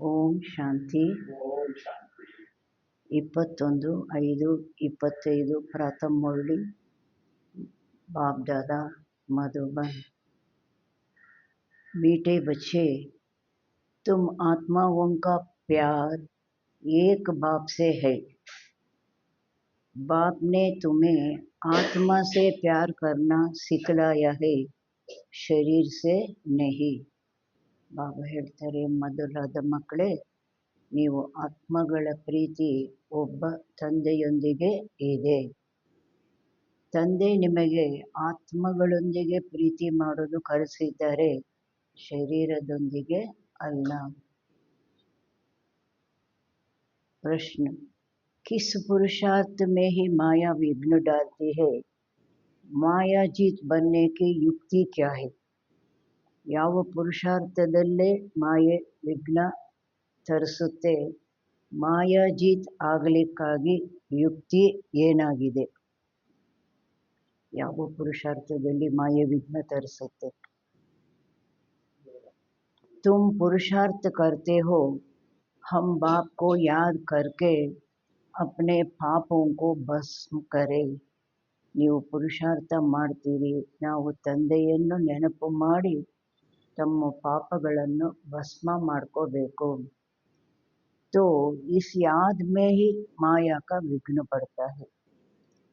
ಓಂ ಶಾಂತಿ 21/5/25 प्रथम मुरली बाप दादा मधुबन। मीठे बच्चे, तुम आत्माओं का प्यार एक बाप से है। बाप ने तुम्हें आत्मा से प्यार करना सिखलाया है, शरीर से नहीं। ಬಾಬಾ ಹೇಳ್ತಾರೆ, ಮೊದಲಾದ ಮಕ್ಕಳೇ, ನೀವು ಆತ್ಮಗಳ ಪ್ರೀತಿ ಒಬ್ಬ ತಂದೆಯೊಂದಿಗೆ ಇದೆ. ತಂದೆ ನಿಮಗೆ ಆತ್ಮಗಳೊಂದಿಗೆ ಪ್ರೀತಿ ಮಾಡಲು ಕಲಿಸಿದ್ದಾರೆ, ಶರೀರದೊಂದಿಗೆ ಅಲ್ಲ. प्रश्न, किस पुरुषार्थ में ही माया विघ्न डालती है? माया जीत बनने की युक्ति क्या है? ಯಾವ ಪುರುಷಾರ್ಥದಲ್ಲೇ ಮಾಯೆ ವಿಘ್ನ ತರಿಸುತ್ತೆ? ಮಾಯಾಜೀತ್ ಆಗಲಿಕ್ಕಾಗಿ ಯುಕ್ತಿ ಏನಾಗಿದೆ? ಯಾವ ಪುರುಷಾರ್ಥದಲ್ಲಿ ಮಾಯೆ ವಿಘ್ನ ತರಿಸುತ್ತೆ? तुम पुरुषार्थ करते हो, हम बाप को याद करके अपने पापों को भस्म करें. ನೀವು ಪುರುಷಾರ್ಥ ಮಾಡ್ತೀರಿ, ನಾವು ತಂದೆಯನ್ನು ನೆನಪು ಮಾಡಿ ತಮ್ಮ ಪಾಪಗಳನ್ನು ಭಸ್ಮ ಮಾಡ್ಕೋಬೇಕು. तो इस याद में ही माया का विघ्न पड़ता है.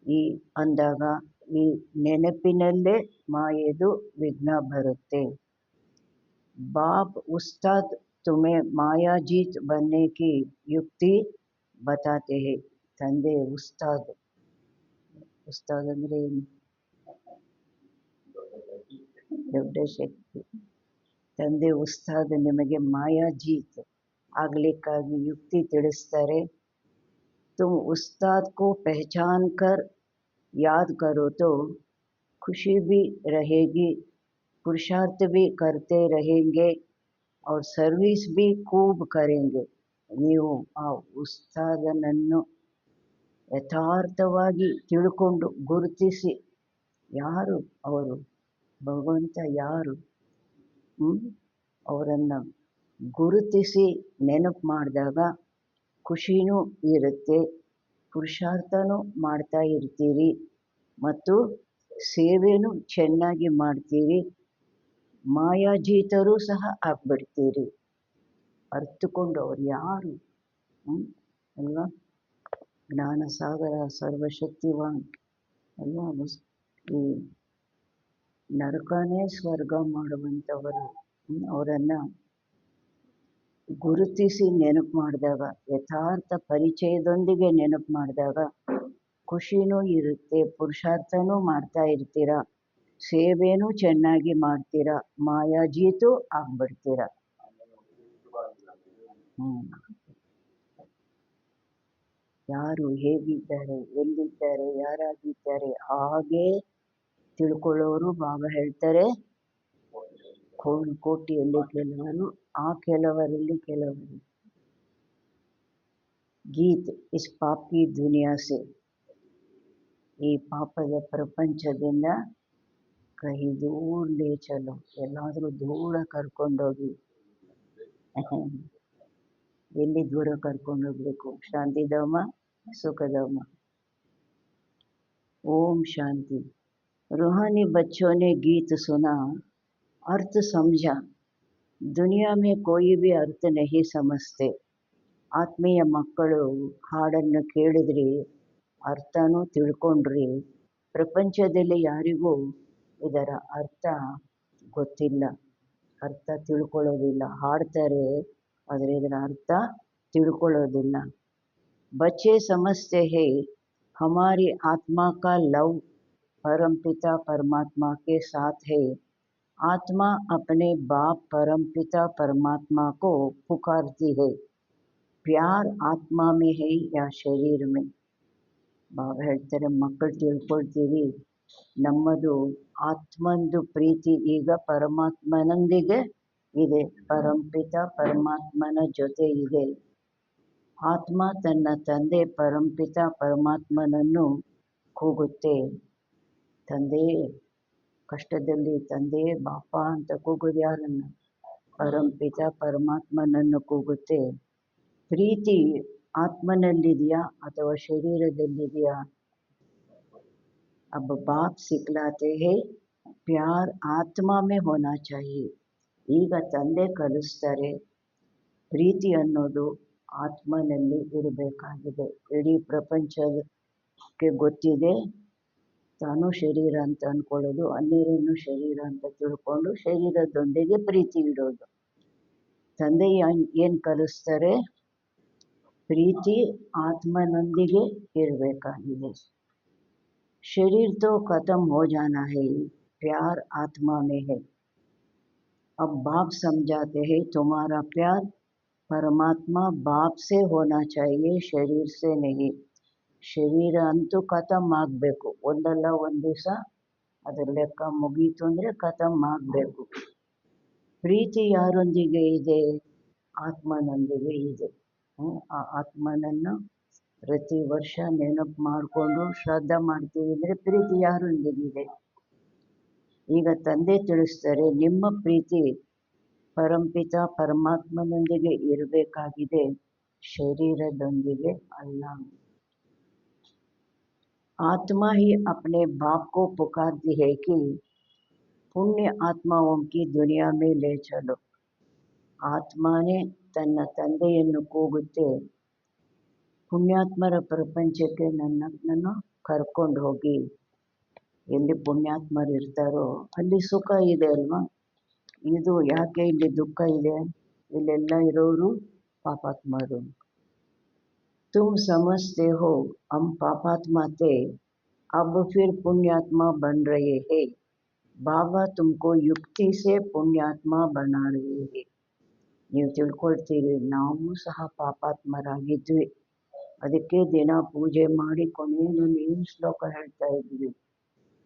ಈ ಅಂದಾಗ ಈ ನೆನಪಿನಲ್ಲೇ ಮಾಯೆದು ವಿಘ್ನ ಬರುತ್ತೆ. बाप उस्ताद तुम्हें मायाजीत बनने की युक्ति बताते हैं. ತಂದೆ ಉಸ್ತಾದ್, ಉಸ್ತಾದ್ ಅಂದ್ರೆ ಏನು? ದೊಡ್ಡ ಶಕ್ತಿ. ತಂದೆ ಉಸ್ತಾದ್ ನಿಮಗೆ ಮಾಯಾಜೀತ್ ಆಗಲಿಕ್ಕಾಗಿ ಯುಕ್ತಿ ತಿಳಿಸ್ತಾರೆ. तुम उस्ताद को पहचान कर याद करो तो खुशी भी रहेगी, पुरुषार्थ भी करते रहेंगे और सर्विस भी खूब करेंगे. ನೀವು ಆ ಉಸ್ತಾದನನ್ನು ಯಥಾರ್ಥವಾಗಿ ತಿಳ್ಕೊಂಡು ಗುರುತಿಸಿ, ಯಾರು ಅವರು, ಭಗವಂತ ಯಾರು, ಅವರನ್ನು ಗುರುತಿಸಿ ನೆನಪು ಮಾಡಿದಾಗ ಖುಷಿನೂ ಇರುತ್ತೆ, ಪುರುಷಾರ್ಥನೂ ಮಾಡ್ತಾ ಇರ್ತೀರಿ ಮತ್ತು ಸೇವೆನೂ ಚೆನ್ನಾಗಿ ಮಾಡ್ತೀರಿ, ಮಾಯಾಜೀತರೂ ಸಹ ಆಗ್ಬಿಡ್ತೀರಿ. ಅರ್ಥಕೊಂಡು ಅವ್ರು ಯಾರು ಅಲ್ವಾ? ಜ್ಞಾನಸಾಗರ, ಸರ್ವಶಕ್ತಿವಾನ್ ಅಲ್ವಾ? ಈ ನರಕನೇ ಸ್ವರ್ಗ ಮಾಡುವಂಥವರು. ಅವರನ್ನು ಗುರುತಿಸಿ ನೆನಪು ಮಾಡಿದಾಗ, ಯಥಾರ್ಥ ಪರಿಚಯದೊಂದಿಗೆ ನೆನಪು ಮಾಡಿದಾಗ ಖುಷಿನೂ ಇರುತ್ತೆ, ಪುರುಷಾರ್ಥನೂ ಮಾಡ್ತಾ ಇರ್ತೀರ, ಸೇವೆನೂ ಚೆನ್ನಾಗಿ ಮಾಡ್ತೀರ, ಮಾಯಾಜೀತು ಆಗ್ಬಿಡ್ತೀರ. ಯಾರು ಹೇಗಿದ್ದಾರೆ, ಎಲ್ಲಿದ್ದಾರೆ, ಯಾರಾಗಿದ್ದಾರೆ ಹಾಗೇ ತಿಳ್ಕೊಳ್ಳೋರು. ಬಾಬಾ ಹೇಳ್ತಾರೆ, ಕೋಟಿಯಲ್ಲಿ ಕೆಲವರು, ಆ ಕೆಲವರಲ್ಲಿ ಕೆಲವರು. ಗೀತ್ ಇಸ್ ಪಾಪಿ ದುನಿಯಾ ಸೆ, ಈ ಪಾಪದ ಪ್ರಪಂಚದಿಂದ ಕಹಿ ದೂರ ಲೇ ಚಲೋ, ಎಲ್ಲಾದರೂ ದೂರ ಕರ್ಕೊಂಡೋಗಿ. ಎಲ್ಲಿ ದೂರ ಕರ್ಕೊಂಡೋಗ್ಬೇಕು? ಶಾಂತಿಧಾಮ, ಸುಖಧಾಮ. ओम शांति। रूहानी बच्चों ने गीत सुना, अर्थ समझा. दुनिया में कोई भी अर्थ नहीं समझते. ಆತ್ಮೀಯ ಮಕ್ಕಳು ಹಾಡನ್ನು ಕೇಳಿದ್ರಿ, ಅರ್ಥನೂ ತಿಳ್ಕೊಂಡ್ರಿ. ಪ್ರಪಂಚದಲ್ಲಿ ಯಾರಿಗೂ ಇದರ ಅರ್ಥ ಗೊತ್ತಿಲ್ಲ, ಅರ್ಥ ತಿಳ್ಕೊಳ್ಳೋದಿಲ್ಲ. ಹಾಡ್ತಾರೆ, ಆದರೆ ಇದರ ಅರ್ಥ ತಿಳ್ಕೊಳ್ಳೋದಿಲ್ಲ. बच्चे समझते हैं हमारी आत्मा का लव परमपिता परमात्मा के साथ है. आत्मा अपने बाप परमपिता परमात्मा को पुकारती है. प्यार आत्मा में है या शरीर में? ಬಾಬಾ ಹೇಳ್ತಾರೆ, ಮಕ್ಕಳು ತಿಳ್ಕೊಳ್ತೀರಿ, ನಮ್ಮದು ಆತ್ಮಂದು ಪ್ರೀತಿ ಈಗ ಪರಮಾತ್ಮನೊಂದಿಗೆ ಇದೆ, ಪರಂಪಿತ ಪರಮಾತ್ಮನ ಜೊತೆ ಇದೆ. ಆತ್ಮ ತನ್ನ ತಂದೆ ಪರಂಪಿತ ಪರಮಾತ್ಮನನ್ನು ಕೂಗುತ್ತೆ. ತಂದೆ ಕಷ್ಟದಲ್ಲಿ ತಂದೆ ಬಾಪ ಅಂತ ಕೂಗೋದು ಯಾರನ್ನು? ಪರಂಪಿತ ಪರಮಾತ್ಮನನ್ನು ಕೂಗುತ್ತೆ. ಪ್ರೀತಿ ಆತ್ಮನಲ್ಲಿದೆಯಾ ಅಥವಾ ಶರೀರದಲ್ಲಿದೆಯಾ? अब बाप सिखलाते हैं प्यार आत्मा में होना चाहिए. ಈಗ ತಂದೆ ಕಲಿಸ್ತಾರೆ ಪ್ರೀತಿ ಅನ್ನೋದು ಆತ್ಮನಲ್ಲಿ ಇರಬೇಕಾಗಿದೆ. ಇಡೀ ಪ್ರಪಂಚಕ್ಕೆ ಗೊತ್ತಿದೆ ತಾನು ಶರೀರ ಅಂತ ಅಂದ್ಕೊಳ್ಳೋದು, ಅನ್ಯರನ್ನು ಶರೀರ ಅಂತ ತಿಳ್ಕೊಂಡು ಶರೀರದೊಂದಿಗೆ ಪ್ರೀತಿ ಇಡೋದು. ತಂದೆ ಏನು ಕಲಿಸ್ತಾರೆ? ಪ್ರೀತಿ ಆತ್ಮನೊಂದಿಗೆ ಇರಬೇಕಾಗಿದೆ. शरीर तो खत्म हो जाना है, प्यार आत्मा में है. अब बाप समझाते हैं तुम्हारा प्यार परमात्मा बाप से होना चाहिए, शरीर से नहीं. ಶರೀರ ಅಂತೂ ಖತಮ್ ಆಗಬೇಕು. ಒಂದಲ್ಲ ಒಂದು ದಿವಸ ಅದರ ಲೆಕ್ಕ ಮುಗೀತು ಅಂದರೆ ಖತಮ್ ಆಗಬೇಕು. ಪ್ರೀತಿ ಯಾರೊಂದಿಗೆ ಇದೆ? ಆತ್ಮನೊಂದಿಗೆ ಇದೆ. ಆ ಆತ್ಮನನ್ನು ಪ್ರತಿ ವರ್ಷ ನೆನಪು ಮಾಡಿಕೊಂಡು ಶ್ರದ್ಧೆ ಮಾಡ್ತೀವಿ ಅಂದರೆ ಪ್ರೀತಿ ಯಾರೊಂದಿಗಿದೆ? ಈಗ ತಂದೆ ತಿಳಿಸ್ತಾರೆ ನಿಮ್ಮ ಪ್ರೀತಿ ಪರಂಪಿತ ಪರಮಾತ್ಮನೊಂದಿಗೆ ಇರಬೇಕಾಗಿದೆ, ಶರೀರದೊಂದಿಗೆ ಅಲ್ಲ. आत्मा ही अपने बाप को पुकारती है कि पुण्य आत्माओं की दुनिया में ले चलो. ಆತ್ಮನೇ ತನ್ನ ತಂದೆಯನ್ನು ಕೂಗುತ್ತೆ, ಪುಣ್ಯಾತ್ಮರ ಪ್ರಪಂಚಕ್ಕೆ ನನ್ನನ್ನು ಕರ್ಕೊಂಡು ಹೋಗಿ. ಎಲ್ಲಿ ಪುಣ್ಯಾತ್ಮರು ಇರ್ತಾರೋ ಅಲ್ಲಿ ಸುಖ ಇದೆ ಅಲ್ವಾ? ಇದು ಯಾಕೆ ಇಲ್ಲಿ ದುಃಖ ಇದೆ? ಇಲ್ಲೆಲ್ಲ ಇರೋರು ಪಾಪಾತ್ಮರು. तुम समझते हो हम पापात्मा थे, अब फिर पुण्यात्मा बन रहे हैं. बाबा तुमको युक्ति से पुण्यात्मा बना रहे हैं. ನೀವು ತಿಳ್ಕೊಳ್ತೀರಿ ನಾವು ಸಹ ಪಾಪಾತ್ಮರಾಗಿದ್ವಿ, ಅದಕ್ಕೆ ದಿನ ಪೂಜೆ ಮಾಡಿ ಕೊನೆಯಲ್ಲಿ ಏನು ಶ್ಲೋಕ ಹೇಳ್ತಾ ಇದ್ವಿ?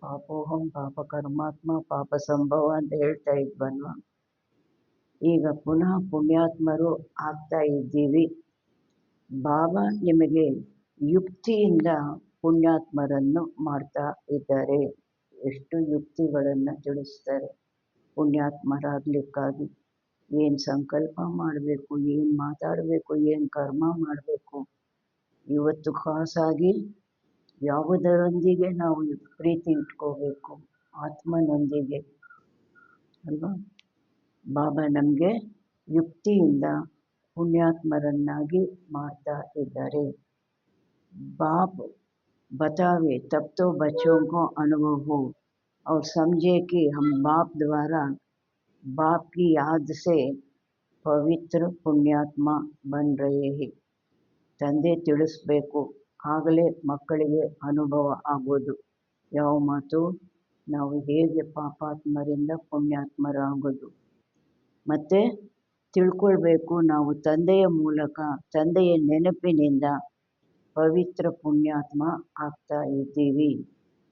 ಪಾಪೋಹಂ ಪಾಪ ಕರ್ಮಾತ್ಮ ಪಾಪ ಸಂಭವ ಅಂತ ಹೇಳ್ತಾ ಇದ್ವಲ್ವ? ಈಗ ಪುನಃ ಪುಣ್ಯಾತ್ಮರು ಆಗ್ತಾ ಇದ್ದೀವಿ. ಬಾಬಾ ನಿಮಗೆ ಯುಕ್ತಿಯಿಂದ ಪುಣ್ಯಾತ್ಮರನ್ನು ಮಾಡ್ತಾ ಇದ್ದಾರೆ. ಎಷ್ಟು ಯುಕ್ತಿಗಳನ್ನು ತಿಳಿಸ್ತಾರೆ ಪುಣ್ಯಾತ್ಮರಾಗಲಿಕ್ಕಾಗಿ. ಏನು ಸಂಕಲ್ಪ ಮಾಡಬೇಕು, ಏನು ಮಾತಾಡಬೇಕು, ಏನು ಕರ್ಮ ಮಾಡಬೇಕು. ಇವತ್ತು ಖಾಸಾಗಿ ಯಾವುದರೊಂದಿಗೆ ನಾವು ಪ್ರೀತಿ ಇಟ್ಕೋಬೇಕು? ಆತ್ಮನೊಂದಿಗೆ ಅಲ್ವಾ? ಬಾಬಾ ನಮಗೆ ಯುಕ್ತಿಯಿಂದ पुण्यात्मरन्नागी मारता इद्दारे. बाप बतावे तब तो बच्चों को अनुभव हो और समझे कि हम बाप द्वारा बाप की याद से पवित्र पुण्यात्मा बन रहे हैं. ತಂದೆ ತಿಳಿಸ್ಬೇಕು, ಆಗಲೇ ಮಕ್ಕಳಿಗೆ ಅನುಭವ ಆಗೋದು. ಯಾವ ಮಾತು? ನಾವು ಹೇಗೆ ಪಾಪಾತ್ಮರಿಂದ ಪುಣ್ಯಾತ್ಮರಾಗೋದು. ಮತ್ತು ತಿಳ್ಕೊಳ್ಬೇಕು, ನಾವು ತಂದೆಯ ಮೂಲಕ ತಂದೆಯ ನೆನಪಿನಿಂದ ಪವಿತ್ರ ಪುಣ್ಯಾತ್ಮ ಆಗ್ತಾ ಇದ್ದೀವಿ.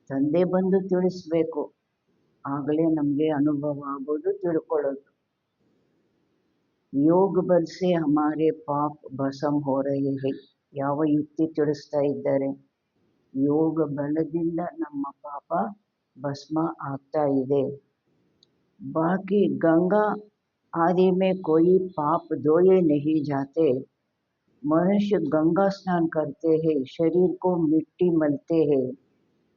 ತಂದೆ ಬಂದು ತಿಳಿಸ್ಬೇಕು, ಆಗಲೇ ನಮಗೆ ಅನುಭವ ಆಗೋದು, ತಿಳ್ಕೊಳ್ಳೋದು. ಯೋಗ ಬಲ್ ಸೆ ಹಮಾರೆ ಪಾಪ ಭಸ್ಮ ಹೋ ರಹೆ ಹೈ. ಯಾವ ಯುಕ್ತಿ ತಿಳಿಸ್ತಾ ಇದ್ದಾರೆ? ಯೋಗ ಬಲದಿಂದ ನಮ್ಮ ಪಾಪ ಭಸ್ಮ ಆಗ್ತಾ ಇದೆ. ಬಾಕಿ ಗಂಗಾ आदि में कोई पाप धोए नहीं जाते. मनुष्य गंगा स्नान करते हैं, शरीर को मिट्टी मलते हैं,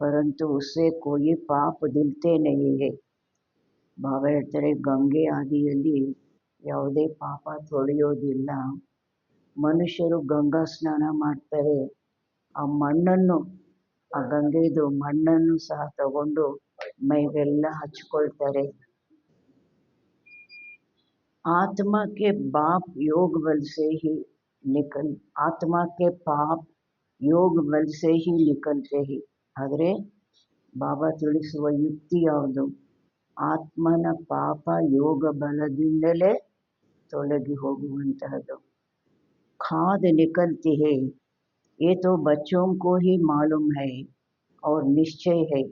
परंतु उससे कोई पाप धुलते नहीं है. ಬಾಬಾ ಹೇಳ್ತಾರೆ ಗಂಗೆ ಆದಿಯಲ್ಲಿ ಯಾವುದೇ ಪಾಪ ತೊಳೆಯೋದಿಲ್ಲ. ಮನುಷ್ಯರು ಗಂಗಾ ಸ್ನಾನ ಮಾಡ್ತಾರೆ, ಆ ಮಣ್ಣನ್ನು, ಆ ಗಂಗೆದು ಮಣ್ಣನ್ನು ಸಹ ತಗೊಂಡು ಮೈಗೆಲ್ಲ ಹಚ್ಕೊಳ್ತಾರೆ. आत्मा के बाप योग बल से ही आत्मा के पाप योग बल से ही निकलते ही. ಆದರೆ ಬಾಬಾ ತಿಳಿಸುವ ಯುಕ್ತಿ ಯಾವುದು? ಆತ್ಮನ ಪಾಪ ಯೋಗ ಬಲದಿಂದಲೇ ತೊಲಗಿ ಹೋಗುವಂತಹದ್ದು. खाद निकलती है, ये तो बच्चों को ही मालूम है और निश्चय है.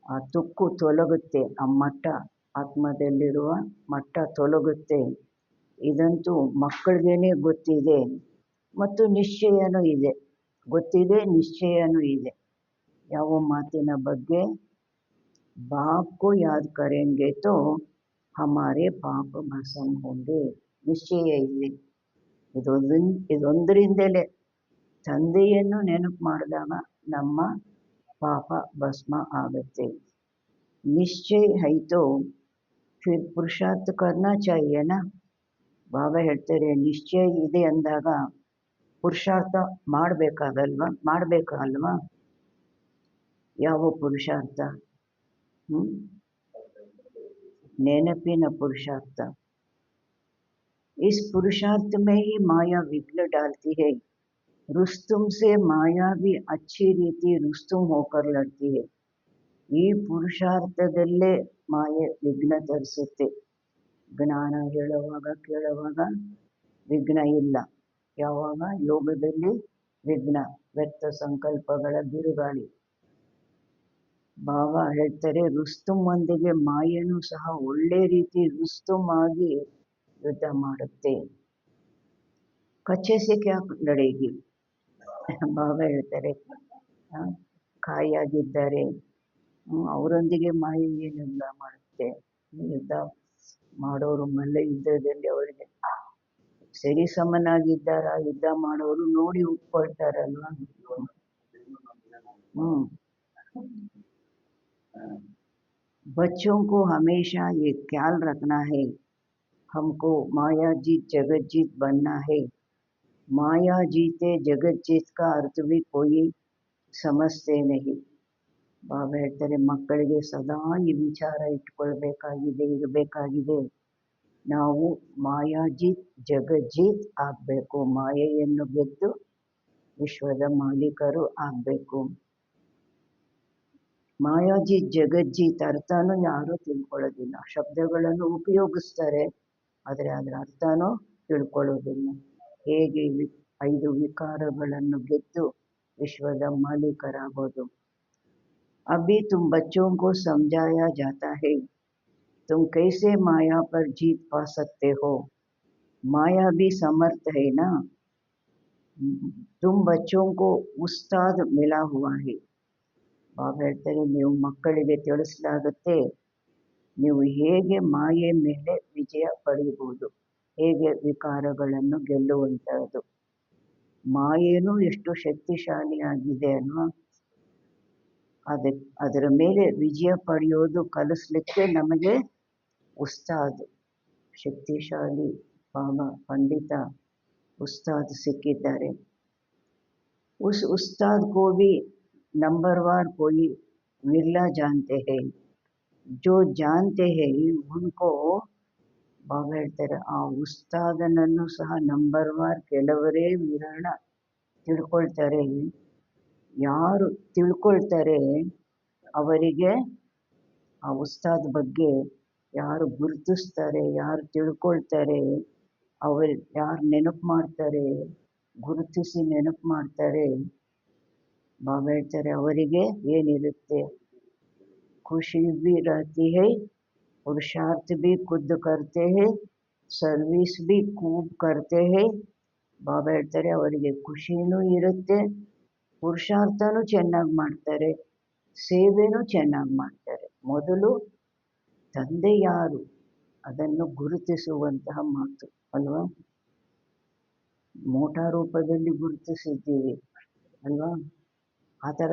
ಆ ತುಕ್ಕು ತೊಲಗುತ್ತೆ, ಆ ಮಟ್ಟ, ಆತ್ಮದಲ್ಲಿರುವ ಮಟ್ಟ ತೊಲಗುತ್ತೆ. ಇದಂತೂ ಮಕ್ಕಳಿಗೇನೆ ಗೊತ್ತಿದೆ ಮತ್ತು ನಿಶ್ಚಯನೂ ಇದೆ. ಗೊತ್ತಿದೆ, ನಿಶ್ಚಯನೂ ಇದೆ. ಯಾವ ಮಾತಿನ ಬಗ್ಗೆ? ಬಾಪ್ ಕೋ ಯಾದ್ ಕರೆಂಗೆ ತೋ ಹಮಾರೆ ಪಾಪ ಭಸ್ಮ ಹೋಂಗೆ. ನಿಶ್ಚಯ ಇಲ್ಲಿ ಇದೊಂದರಿಂದಲೇ ತಂದೆಯನ್ನು ನೆನಪು ಮಾಡಿದಾಗ ನಮ್ಮ ಪಾಪ ಭಸ್ಮ ಆಗುತ್ತೆ. ನಿಶ್ಚಯ है तो फिर पुरुषार्थ करना चाहिए ना. ಬಾಬಾ ಹೇಳ್ತಾರೆ ನಿಶ್ಚಯ ಇದೆ ಅಂದಾಗ ಪುರುಷಾರ್ಥ ಮಾಡಬೇಕಲ್ವಾ. ಯಾವ ಪುರುಷಾರ್ಥ? नेनपिन पुरुषार्थ. इस पुरुषार्थ में ही माया विघ्न डालती है. रुस्तुम से माया भी अच्छी रीति रुस्तुम होकर लड़ती है. ಈ ಪುರುಷಾರ್ಥದಲ್ಲೇ ಮಾಯೆ ವಿಘ್ನ ತರಿಸುತ್ತೆ. ಜ್ಞಾನ ಹೇಳುವಾಗ ಕೇಳುವಾಗ ವಿಘ್ನ ಇಲ್ಲ. ಯಾವಾಗ? ಯೋಗದಲ್ಲಿ ವಿಘ್ನ, ವ್ಯರ್ಥ ಸಂಕಲ್ಪಗಳ ಬಿರುಗಾಳಿ. ಬಾಬಾ ಹೇಳ್ತಾರೆ ರುಸ್ತುಮೊಂದಿಗೆ ಮಾಯೆನೂ ಸಹ ಒಳ್ಳೆ ರೀತಿ ರುಸ್ತುಮ್ ಆಗಿ ಯುದ್ಧ ಮಾಡುತ್ತೆ. ಕಚ್ಚೆ ಸೆ ಕ್ಯಾ ಲಡೇಗಿ. ಬಾಬಾ ಹೇಳ್ತಾರೆ ಕಾಯಾಗಿದ್ದಾರೆ, ಅವರೊಂದಿಗೆ ಮಾಯೆ ಏನೆಲ್ಲ ಮಾಡುತ್ತೆ. ಯುದ್ಧ ಮಾಡೋರು ಮಲ್ಲ ಯುದ್ಧದಲ್ಲಿ ಅವರಿಗೆ ಸರಿ ಸಮನಾಗಿದ್ದಾರ, ಯುದ್ಧ ಮಾಡೋರು ನೋಡಿ ಉಟ್ಕೊಳ್ತಾರಲ್ವಾ. बच्चों को हमेशा ये ख्याल रखना है, हमको माया जीत जगत जीत बनना है. माया जीते जगत जीत का अर्थ भी कोई समझते नहीं. ಬಾಬಾ ಹೇಳ್ತಾರೆ ಮಕ್ಕಳಿಗೆ ಸದಾ ಈ ವಿಚಾರ ಇರಬೇಕಾಗಿದೆ. ನಾವು ಮಾಯಾಜೀತ್ ಜಗಜ್ಜೀತ್ ಆಗಬೇಕು. ಮಾಯೆಯನ್ನು ಗೆದ್ದು ವಿಶ್ವದ ಮಾಲೀಕರು ಆಗಬೇಕು. ಮಾಯಾಜೀತ್ ಜಗಜ್ಜೀತ್ ಅರ್ಥನೂ ಯಾರೂ ತಿಳ್ಕೊಳ್ಳೋದಿಲ್ಲ. ಶಬ್ದಗಳನ್ನು ಉಪಯೋಗಿಸ್ತಾರೆ, ಆದರೆ ಅದರ ಅರ್ಥನೂ ತಿಳ್ಕೊಳ್ಳೋದಿಲ್ಲ. ಹೇಗೆ 5 ವಿಕಾರಗಳನ್ನು ಗೆದ್ದು ವಿಶ್ವದ ಮಾಲೀಕರಾಗೋದು. अभी तुम बच्चों को समझाया जाता है तुम कैसे माया पर जीत पा सकते हो. माया भी समर्थ है ना. तुम बच्चों को उस्ताद मिला हुआ है. ಬಾಬಾ ಹೇಳ್ತಾರೆ ನೀವು ಮಕ್ಕಳಿಗೆ ತಿಳಿಸಲಾಗುತ್ತೆ ನೀವು ಹೇಗೆ ಮಾಯೆ ಮೇಲೆ ವಿಜಯ ಪಡೆಯಬಹುದು, ಹೇಗೆ ವಿಕಾರಗಳನ್ನು ಗೆಲ್ಲುವಂತಹದ್ದು. ಮಾಯೇನೂ ಎಷ್ಟು ಶಕ್ತಿಶಾಲಿಯಾಗಿದೆ ಅಲ್ವಾ. ಅದರ ಮೇಲೆ ವಿಜಯ ಪಡೆಯೋದು ಕಲಿಸ್ಲಿಕ್ಕೆ ನಮಗೆ ಉಸ್ತಾದ್, ಶಕ್ತಿಶಾಲಿ ಬಾಬಾ ಪಂಡಿತ ಉಸ್ತಾದ್ ಸಿಕ್ಕಿದ್ದಾರೆ. उस उस्ताद को भी नंबरवार कोई विरला जानते हैं. जो जानते हैं उनको ಬಾಬಾ ಹೇಳ್ತಾರೆ ಆ ಉಸ್ತಾದನನ್ನು ಸಹ ನಂಬರ್ವಾರ್ ಕೆಲವರೇ ವಿರಳ ತಿಳ್ಕೊಳ್ತಾರೆ. ಯಾರು ತಿಳ್ಕೊಳ್ತಾರೆ ಅವರಿಗೆ ಆ ಉಸ್ತಾದ್ ಬಗ್ಗೆ ಯಾರು ಗುರುತಿಸ್ತಾರೆ, ಯಾರು ತಿಳ್ಕೊಳ್ತಾರೆ, ಯಾರು ನೆನಪು ಮಾಡ್ತಾರೆ, ಗುರುತಿಸಿ ನೆನಪು ಮಾಡ್ತಾರೆ, ಬಾಬಾ ಹೇಳ್ತಾರೆ ಅವರಿಗೆ ಏನಿರುತ್ತೆ, ಖುಷಿ भी रहती है, पुरुषार्थ भी खुद करते हैं, सर्विस भी खूब करते हैं. ಬಾಬಾ ಹೇಳ್ತಾರೆ ಅವರಿಗೆ ಖುಷಿನೂ ಇರುತ್ತೆ, ಪುರುಷಾರ್ಥನೂ ಚೆನ್ನಾಗಿ ಮಾಡ್ತಾರೆ, ಸೇವೆನೂ ಚೆನ್ನಾಗಿ ಮಾಡ್ತಾರೆ. ಮೊದಲು ತಂದೆ ಯಾರು ಅದನ್ನು ಗುರುತಿಸುವಂತಹ ಮಾತು ಅಲ್ವಾ. ಮೋಟಾ ರೂಪದಲ್ಲಿ ಗುರುತಿಸಿದ್ದೀವಿ ಅಲ್ವಾ. ಆ ಥರ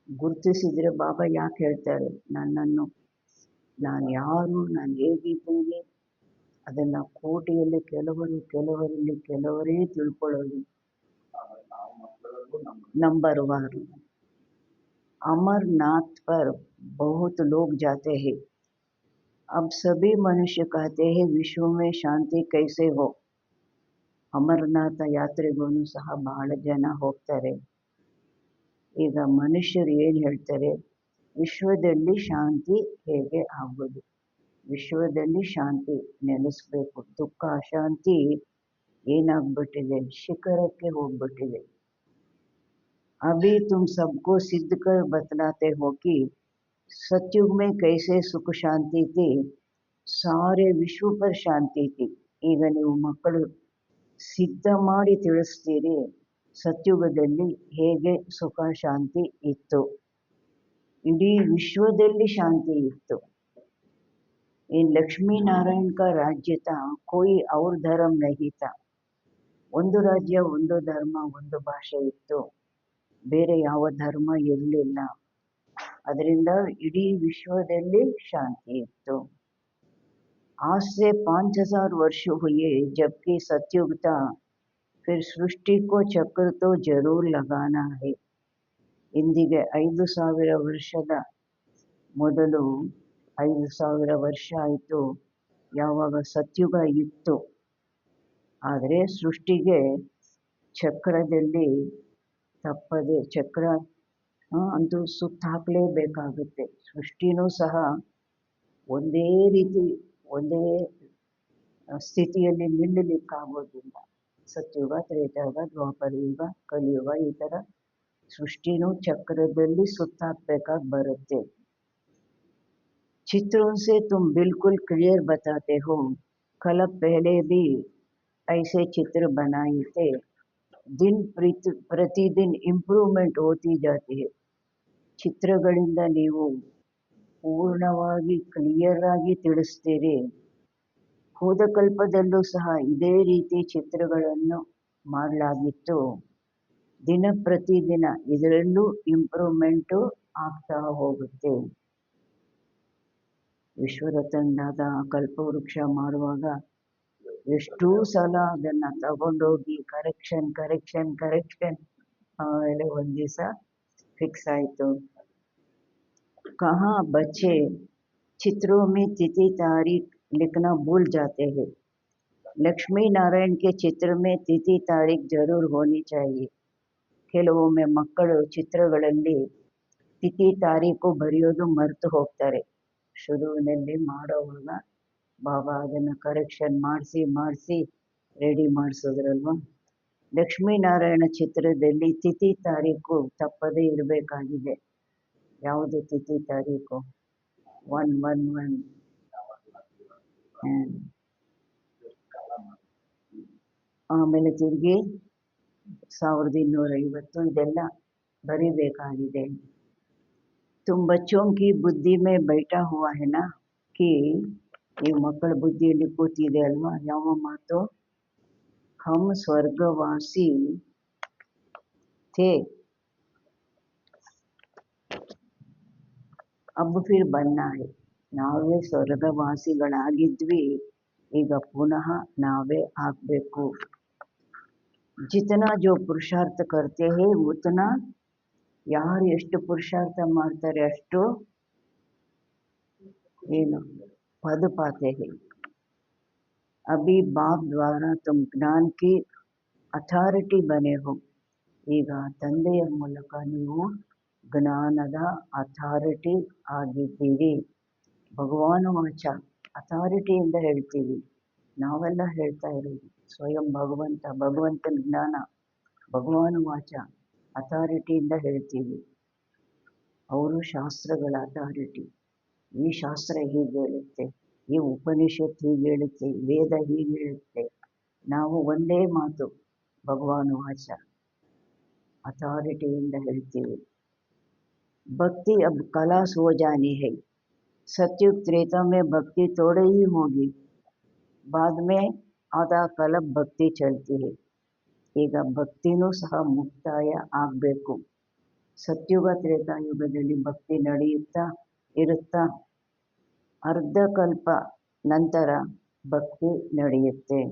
ಗುರುತಿಸಿದರೆ ಬಾಬಾ ಯಾಕೆ ಹೇಳ್ತಾರೆ ನಾನು ಯಾರು, ನಾನು ಹೇಗಿದ್ದೀನಿ ಅದನ್ನು ಕೋಟಿಯಲ್ಲಿ ಕೆಲವರಲ್ಲಿ ಕೆಲವರೇ ತಿಳ್ಕೊಳ್ಳೋದು. नंबर 1 अमरनाथ पर बहुत लोग जाते हैं. अब सभी मनुष्य कहते हैं विश्व में शांति कैसे हो. ಅಮರನಾಥ ಯಾತ್ರೆಗೂ ಸಹ ಬಹಳ ಜನ ಹೋಗ್ತಾರೆ. ಈಗ ಮನುಷ್ಯರು ಏನು ಹೇಳ್ತಾರೆ, ವಿಶ್ವದಲ್ಲಿ ಶಾಂತಿ ಹೇಗೆ ಆಗೋದು, ವಿಶ್ವದಲ್ಲಿ ಶಾಂತಿ ನೆಲೆಸಬೇಕು. ದುಃಖ ಅಶಾಂತಿ ಏನಾಗ್ಬಿಟ್ಟಿದೆ, ಶಿಖರಕ್ಕೆ ಹೋಗ್ಬಿಟ್ಟಿದೆ. अभी तुम सबको सिद्ध कर बतलाते हो कि सतयुग में कैसे सुख शांति थी, सारे विश्व पर शांति थी. ಈಗ ನೀವು ಮಕ್ಕಳು ಸಿದ್ಧ ಮಾಡಿ ತಿಳಿಸ್ತೀರಿ ಸತ್ಯುಗದಲ್ಲಿ ಹೇಗೆ ಸುಖ ಶಾಂತಿ ಇತ್ತು, ಇಡೀ ವಿಶ್ವದಲ್ಲಿ ಶಾಂತಿ ಇತ್ತು. इन लक्ष्मी नारायण का राज्य था, कोई और धर्म नहीं था. ಒಂದು ರಾಜ್ಯ, ಒಂದು ಧರ್ಮ, ಒಂದು ಭಾಷೆ ಇತ್ತು, ಬೇರೆ ಯಾವ ಧರ್ಮ ಇರಲಿಲ್ಲ. ಅದರಿಂದ ಇಡೀ ವಿಶ್ವದಲ್ಲಿ ಶಾಂತಿ ಇತ್ತು. आज से 5000 वर्ष हुए जबकि सतयुग था, फिर सृष्टि को चक्र तो जरूर लगाना है. ಇಂದಿಗೆ 5000 ವರ್ಷದ ಮೊದಲು 5000 ವರ್ಷ ಆಯಿತು ಯಾವಾಗ ಸತ್ಯುಗ ಇತ್ತು. ಆದರೆ ಸೃಷ್ಟಿಗೆ ಚಕ್ರದಲ್ಲಿ ತಪ್ಪದೆ ಚಕ್ರ ಅಂತೂ ಸುತ್ತ ಹಾಕಲೇಬೇಕಾಗುತ್ತೆ. ಸೃಷ್ಟಿನೂ ಸಹ ಒಂದೇ ರೀತಿ ಒಂದೇ ಸ್ಥಿತಿಯಲ್ಲಿ ನಿಲ್ಲಲಿಕ್ಕಾಗೋದಿಲ್ಲ. ಸತ್ಯುಗ, ತ್ರೇತಾಯುಗ, ದ್ವಾಪರ ಯುಗ, ಕಲಿಯುಗ, ಈ ಥರ ಸೃಷ್ಟಿನೂ ಚಕ್ರದಲ್ಲಿ ಸುತ್ತಾಕ್ಬೇಕಾಗಿ ಬರುತ್ತೆ. चित्रों से तुम बिल्कुल क्लियर बताते हो, कल पहले भी ऐसे चित्र बनाए थे. दिन प्रतिदिन ಇಂಪ್ರೂವ್ಮೆಂಟ್ ಹೋತಿ ಜಾತಿ है. ಚಿತ್ರಗಳಿಂದ ನೀವು ಪೂರ್ಣವಾಗಿ ಕ್ಲಿಯರ್ ಆಗಿ ತಿಳಿಸ್ತೀರಿ. ಹೋದ ಕಲ್ಪದಲ್ಲೂ ಸಹ ಇದೇ ರೀತಿ ಚಿತ್ರಗಳನ್ನು ಮಾಡಲಾಗಿತ್ತು. ದಿನ ಪ್ರತಿದಿನ ಇದರಲ್ಲೂ ಇಂಪ್ರೂವ್ಮೆಂಟು ಆಗ್ತಾ ಹೋಗುತ್ತೆ. ವಿಶ್ವರತನದಾದ ಕಲ್ಪವೃಕ್ಷ ಮಾಡುವಾಗ ಎಷ್ಟೋ ಸಲ ಅದನ್ನು ತಗೊಂಡೋಗಿ ಕರೆಕ್ಷನ್ ಆಮೇಲೆ ಒಂದು ದಿವಸ ಫಿಕ್ಸ್ ಆಯಿತು. कहाँ बच्चे चित्रों में तिथि तारीख लिखना भूल जाते हैं. लक्ष्मी नारायण के चित्र में तिथि तारीख जरूर होनी चाहिए. ಕೆಲವೊಮ್ಮೆ ಮಕ್ಕಳು ಚಿತ್ರಗಳಲ್ಲಿ ತಿಥಿ ತಾರೀಕು ಬರೆಯೋದು ಮರೆತು ಹೋಗ್ತಾರೆ. ಶುರುವಿನಲ್ಲಿ ಮಾಡೋವಾಗ ಬಾಬಾ ಅದನ್ನು ಕರೆಕ್ಷನ್ ಮಾಡಿಸಿ ರೆಡಿ ಮಾಡಿಸೋದ್ರಲ್ವ. ಲಕ್ಷ್ಮೀನಾರಾಯಣ ಚಿತ್ರದಲ್ಲಿ ತಿಥಿ ತಾರೀಕು ತಪ್ಪದೇ ಇರಬೇಕಾಗಿದೆ. ಯಾವುದು ತಿಥಿ ತಾರೀಕು? 1/1/1. ಆಮೇಲೆ ತಿರುಗಿ 1250 ಇದೆಲ್ಲ ಬರೀಬೇಕಾಗಿದೆ. तुम बच्चों की बुद्धि में बैठा हुआ है ना कि ಈ ಮಕ್ಕಳ ಬುದ್ಧಿಯಲ್ಲಿ ಕೂತಿದೆ ಅಲ್ವಾ ಯಾವ ಮಾತು? हम स्वर्गवासी थे, अब फिर बनना है. ನಾವೇ ಸ್ವರ್ಗವಾಸಿಗಳಾಗಿದ್ವಿ, ಈಗ ಪುನಃ ನಾವೇ ಆಗಬೇಕು. जितना जो पुरुषार्थ करते हैं उतना ಯಾರು ಎಷ್ಟು ಪುರುಷಾರ್ಥ ಮಾಡ್ತಾರೆ ಅಷ್ಟು ಏನು पद पाते हैं. अभी बाप द्वारा तुम ज्ञान की ಅಥಾರಿಟಿ ಬನೆ ಹೋ. ಈಗ ತಂದೆಯ ಮೂಲಕ ನೀವು ಜ್ಞಾನದ ಅಥಾರಿಟಿ ಆಗಿದ್ದೀರಿ. ಭಗವಾನ್ ವಾಚ ಅಥಾರಿಟಿಯಿಂದ ಹೇಳ್ತೀವಿ, ನಾವೆಲ್ಲ ಹೇಳ್ತಾ ಇರೋದು ಸ್ವಯಂ ಭಗವಂತನ ಜ್ಞಾನ ಭಗವಾನ್ ವಾಚ ಅಥಾರಿಟಿಯಿಂದ ಹೇಳ್ತೀವಿ. ಅವರು ಶಾಸ್ತ್ರಗಳ ಅಥಾರಿಟಿ. ಈ ಶಾಸ್ತ್ರ ಹೀಗೆ ಹೇಳುತ್ತೆ, ಈ ಉಪನಿಷತ್ ಹೀಗೆ ಹೇಳುತ್ತೆ, ವೇದ ಹೀಗೆ ಹೇಳುತ್ತೆ. ನಾವು ಒಂದೇ ಮಾತು ಭಗವಾನ್ ವಾಚ ಅಥಾರಿಟಿಯಿಂದ ಹೇಳ್ತೀವಿ. भक्ति अब खलास हो जानी है. सतयुग त्रेता में भक्ति थोड़ी ही होगी, बाद में आधा कल्प भक्ति चलती है. ಈಗ ಭಕ್ತಿನೂ ಸಹ ಮುಕ್ತಾಯ ಆಗಬೇಕು. ಸತ್ಯುಗ ತ್ರೇತಾಯುಗದಲ್ಲಿ ಭಕ್ತಿ ನಡೆಯುತ್ತಾ ಇರುತ್ತಾ, ಅರ್ಧ ಕಲ್ಪ ನಂತರ ಭಕ್ತಿ ನಡೆಯುತ್ತೆ.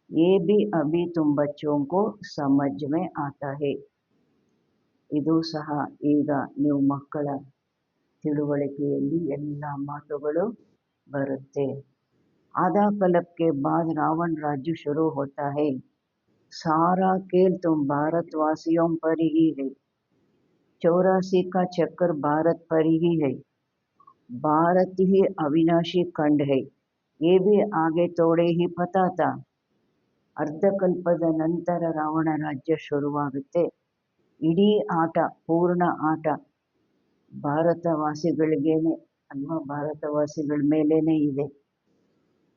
ये भी अभी तुम बच्चों को समझ में आता है. ಇದು ಸಹ ಈಗ ನೀವು ಮಕ್ಕಳ ತಿಳುವಳಿಕೆಯಲ್ಲಿ ಎಲ್ಲ ಮಾತುಗಳು ಬರುತ್ತೆ. आधा कल्प के बाद रावण राज्य शुरू होता है. सारा खेल तुम भारतवासियों पर ही है. 84 का चक्कर भारत पर ही है. भारत ही अविनाशी खंड है. ये भी आगे थोड़े ही पता था. ಅರ್ಧಕಲ್ಪದ ನಂತರ ರಾವಣ ರಾಜ್ಯ ಶುರುವಾಗುತ್ತೆ. ಇಡೀ ಆಟ ಪೂರ್ಣ ಆಟ ಭಾರತವಾಸಿಗಳಿಗೇನೆ ಅಲ್ವಾ, ಭಾರತವಾಸಿಗಳ ಮೇಲೇನೆ ಇದೆ.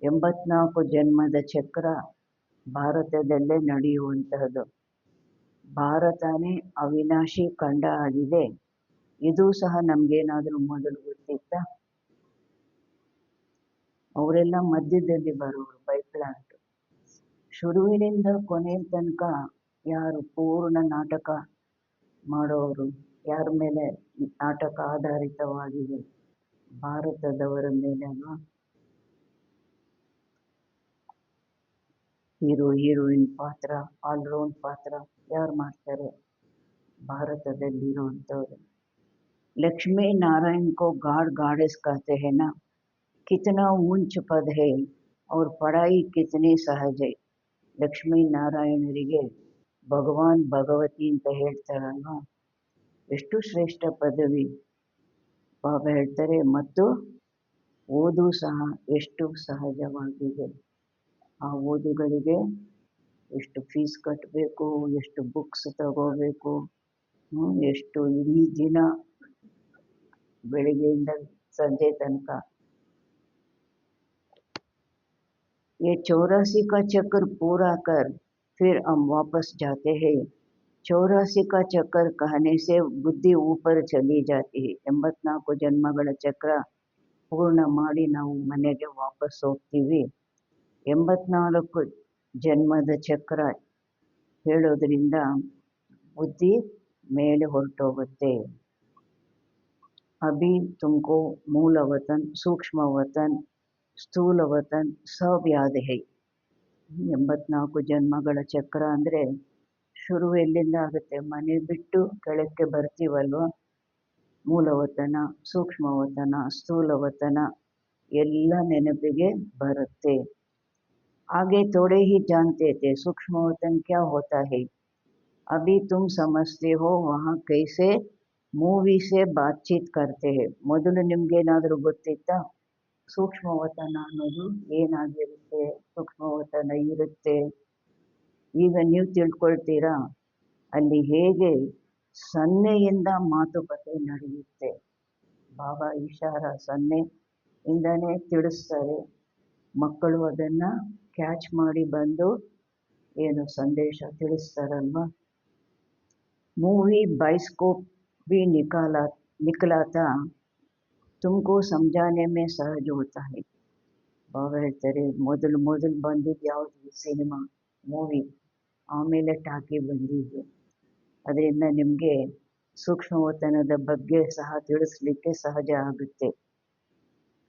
84 ಜನ್ಮದ ಚಕ್ರ ಭಾರತದಲ್ಲೇ ನಡೆಯುವಂತಹದ್ದು. ಭಾರತನೇ ಅವಿನಾಶಿ ಖಂಡ ಆಗಿದೆ. ಇದು ಸಹ ನಮಗೇನಾದರೂ ಮೊದಲು ಗೊತ್ತಿತ್ತಾ? ಅವರೆಲ್ಲ ಮಧ್ಯದಲ್ಲಿ ಬರೋರು ಬೈ ಪ್ಲಾಂಟ್. ಶುರುವಿನಿಂದ ಕೊನೆಯ ತನಕ ಯಾರು ಪೂರ್ಣ ನಾಟಕ ಮಾಡೋರು, ಯಾರ ಮೇಲೆ ನಾಟಕ ಆಧಾರಿತವಾಗಿದೆ? ಭಾರತದವರ ಮೇಲೆ ಅಲ್ವಾ? ಹೀರೋ ಹೀರೋಯಿನ್ ಪಾತ್ರ, ಆಲ್ರೌಂಡ್ ಪಾತ್ರ ಯಾರು ಮಾಡ್ತಾರೆ? ಭಾರತದಲ್ಲಿರುವಂಥವ್ರು. लक्ष्मी नारायण को गॉड गॉडेस कहते हैं ना, कितना ऊंच पद है और पढ़ाई कितनी सहज है. ಲಕ್ಷ್ಮೀ ನಾರಾಯಣರಿಗೆ ಭಗವಾನ್ ಭಗವತಿ ಅಂತ ಹೇಳ್ತಾರಲ್ವ, ಎಷ್ಟು ಶ್ರೇಷ್ಠ ಪದವಿ ಬಾಬಾ ಹೇಳ್ತಾರೆ. ಮತ್ತು ಓದು ಸಹ ಎಷ್ಟು ಸಹಜವಾಗಿದೆ. ಆ ಓದುಗಳಿಗೆ ಎಷ್ಟು ಫೀಸ್ ಕಟ್ಟಬೇಕು, ಎಷ್ಟು ಬುಕ್ಸ್ ತಗೋಬೇಕು, ಎಷ್ಟು ಇಡೀ ದಿನ ಬೆಳಿಗ್ಗೆಯಿಂದ ಸಂಜೆ ತನಕ. ये 84 का चक्कर पूरा कर फिर हम वापस जाते हैं. 84 का चक्कर कहने से बुद्धि ऊपर चली जाती है. 84 ಜನ್ಮಗಳ ಚಕ್ರ ಪೂರ್ಣ ಮಾಡಿ ನಾವು ಮನೆಗೆ ವಾಪಸ್ ಹೋಗ್ತೀವಿ. 84 ಜನ್ಮದ ಚಕ್ರ ಹೇಳೋದ್ರಿಂದ ಬುದ್ಧಿ ಮೇಲೆ ಹೊರಟೋಗುತ್ತೆ. अभी तुमको मूल वतन, सूक्ष्म वतन, ಸ್ಥೂಲ ವತನ್ ಸಬ್ ಯಾದ್ ಹೈ. 84 ಜನ್ಮಗಳ ಚಕ್ರ ಅಂದರೆ ಶುರು ಎಲ್ಲಿಂದ ಆಗುತ್ತೆ? ಮನೆ ಬಿಟ್ಟು ಕೆಳಕ್ಕೆ ಬರ್ತೀವಲ್ವ, ಮೂಲವತನ, ಸೂಕ್ಷ್ಮವತನ, ಸ್ಥೂಲವತನ ಎಲ್ಲ ನೆನಪಿಗೆ ಬರುತ್ತೆ. आगे थोड़े ही जानते थे सूक्ष्म वतन क्या होता है. अभी तुम समझते हो वहाँ कैसे ಮೂವಿ ಸೆ ಬಾತ್ಚೀತ್ ಕರ್ತೆ ಹೇ. ಮೊದಲು ನಿಮ್ಗೇನಾದರೂ ಗೊತ್ತಿತ್ತಾ ಸೂಕ್ಷ್ಮವತನ ಅನ್ನೋದು ಏನಾಗಿರುತ್ತೆ, ಸೂಕ್ಷ್ಮವತನ ಇರುತ್ತೆ? ಈಗ ನೀವು ತಿಳ್ಕೊಳ್ತೀರಾ ಅಲ್ಲಿ ಹೇಗೆ ಸನ್ನೆಯಿಂದ ಮಾತುಕತೆ ನಡೆಯುತ್ತೆ. ಬಾಬಾ ಇಶಾರ ಸನ್ನೆಯಿಂದನೇ ತಿಳಿಸ್ತಾರೆ. ಮಕ್ಕಳು ಅದನ್ನು ಕ್ಯಾಚ್ ಮಾಡಿ ಬಂದು ಏನು ಸಂದೇಶ ತಿಳಿಸ್ತಾರಲ್ವ. ಮೂವಿ बाइस्कोप भी निकला था, तुमको समझाने में सहज होता है. ಬಾಬಾ ಹೇಳ್ತಾರೆ ಮೊದಲು ಬಂದಿದ್ದು ಯಾವುದು? Cinema, movie. ಆಮೇಲೆ ಟಾಕಿ ಬಂದಿದ್ದು. ಅದರಿಂದ ನಿಮಗೆ ಸೂಕ್ಷ್ಮವತನದ ಬಗ್ಗೆ ಸಹ ತಿಳಿಸ್ಲಿಕ್ಕೆ ಸಹಜ ಆಗುತ್ತೆ.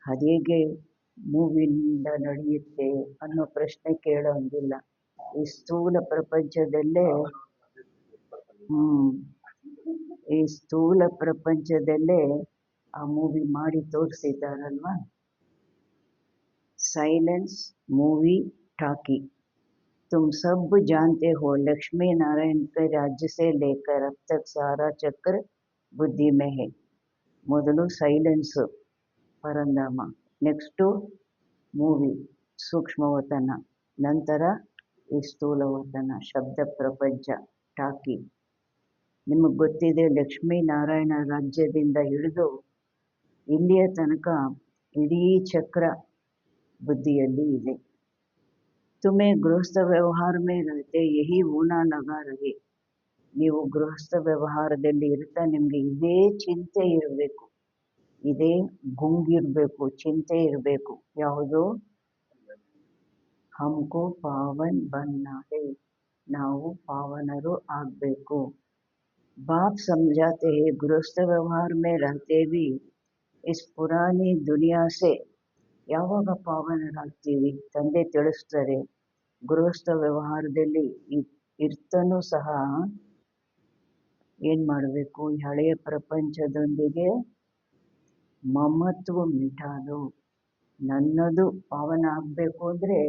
ಅದೇಗೆ ಮೂವಿನಿಂದ ನಡೆಯುತ್ತೆ ಅನ್ನೋ ಪ್ರಶ್ನೆ ಕೇಳೋಂಗಿಲ್ಲ. ಈ ಸ್ಥೂಲ ಪ್ರಪಂಚದಲ್ಲೇ ಈ ಸ್ಥೂಲ ಪ್ರಪಂಚದಲ್ಲೇ ಆ ಮೂವಿ ಮಾಡಿ ತೋರಿಸಿದ್ದಾರಲ್ವ. साइलेंस मूवी टाकी. तुम सब जानते हो लक्ष्मी नारायण के राज्य से लेकर अब तक सारा चक्र बुद्धि में है. ಮೊದಲು ಸೈಲೆನ್ಸ್ ಪರಂಧಾಮ, ನೆಕ್ಸ್ಟು ಮೂವಿ ಸೂಕ್ಷ್ಮವತನ, ನಂತರ ಈ ಸ್ಥೂಲವತನ ಶಬ್ದ ಪ್ರಪಂಚ ಟಾಕಿ. ನಿಮಗೆ ಗೊತ್ತಿದೆ ಲಕ್ಷ್ಮೀ ನಾರಾಯಣ ರಾಜ್ಯದಿಂದ ಹಿಡಿದು ಇಲ್ಲಿಯ ತನಕ ಇಡೀ ಚಕ್ರ ಬುದ್ಧಿಯಲ್ಲಿ ಇದೆ. तुम्हें गृहस्थ व्यवहार में रहते यही होना लगा रहे. ನೀವು ಗೃಹಸ್ಥ ವ್ಯವಹಾರದಲ್ಲಿ ಇರ್ತಾ ನಿಮಗೆ ಇದೇ ಚಿಂತೆ ಇರಬೇಕು, ಇದೇ ಗುಂಗಿರಬೇಕು, ಚಿಂತೆ ಇರಬೇಕು. ಯಾವುದು? ಹಮ್ಕೋ ಪಾವನ್ ಬನ್ನ ಹೈ, ನಾವು ಪಾವನರು ಆಗಬೇಕು. बाप समझाते हैं गृहस्थ व्यवहार में रहते भी इस पुरानी दुनिया से ಯಾವಾಗ ಪಾವನರಾಗ್ತೀವಿ? ತಂದೆ ತಿಳಿಸ್ತಾರೆ ಗೃಹಸ್ಥ ವ್ಯವಹಾರದಲ್ಲಿ ಇರ್ತನೂ ಸಹ ಏನು ಮಾಡಬೇಕು? ಹಳೆಯ ಪ್ರಪಂಚದೊಂದಿಗೆ ಮಮತ್ವ ಮಿಟಾದು. ನನ್ನದು ಪಾವನ ಆಗಬೇಕು ಅಂದರೆ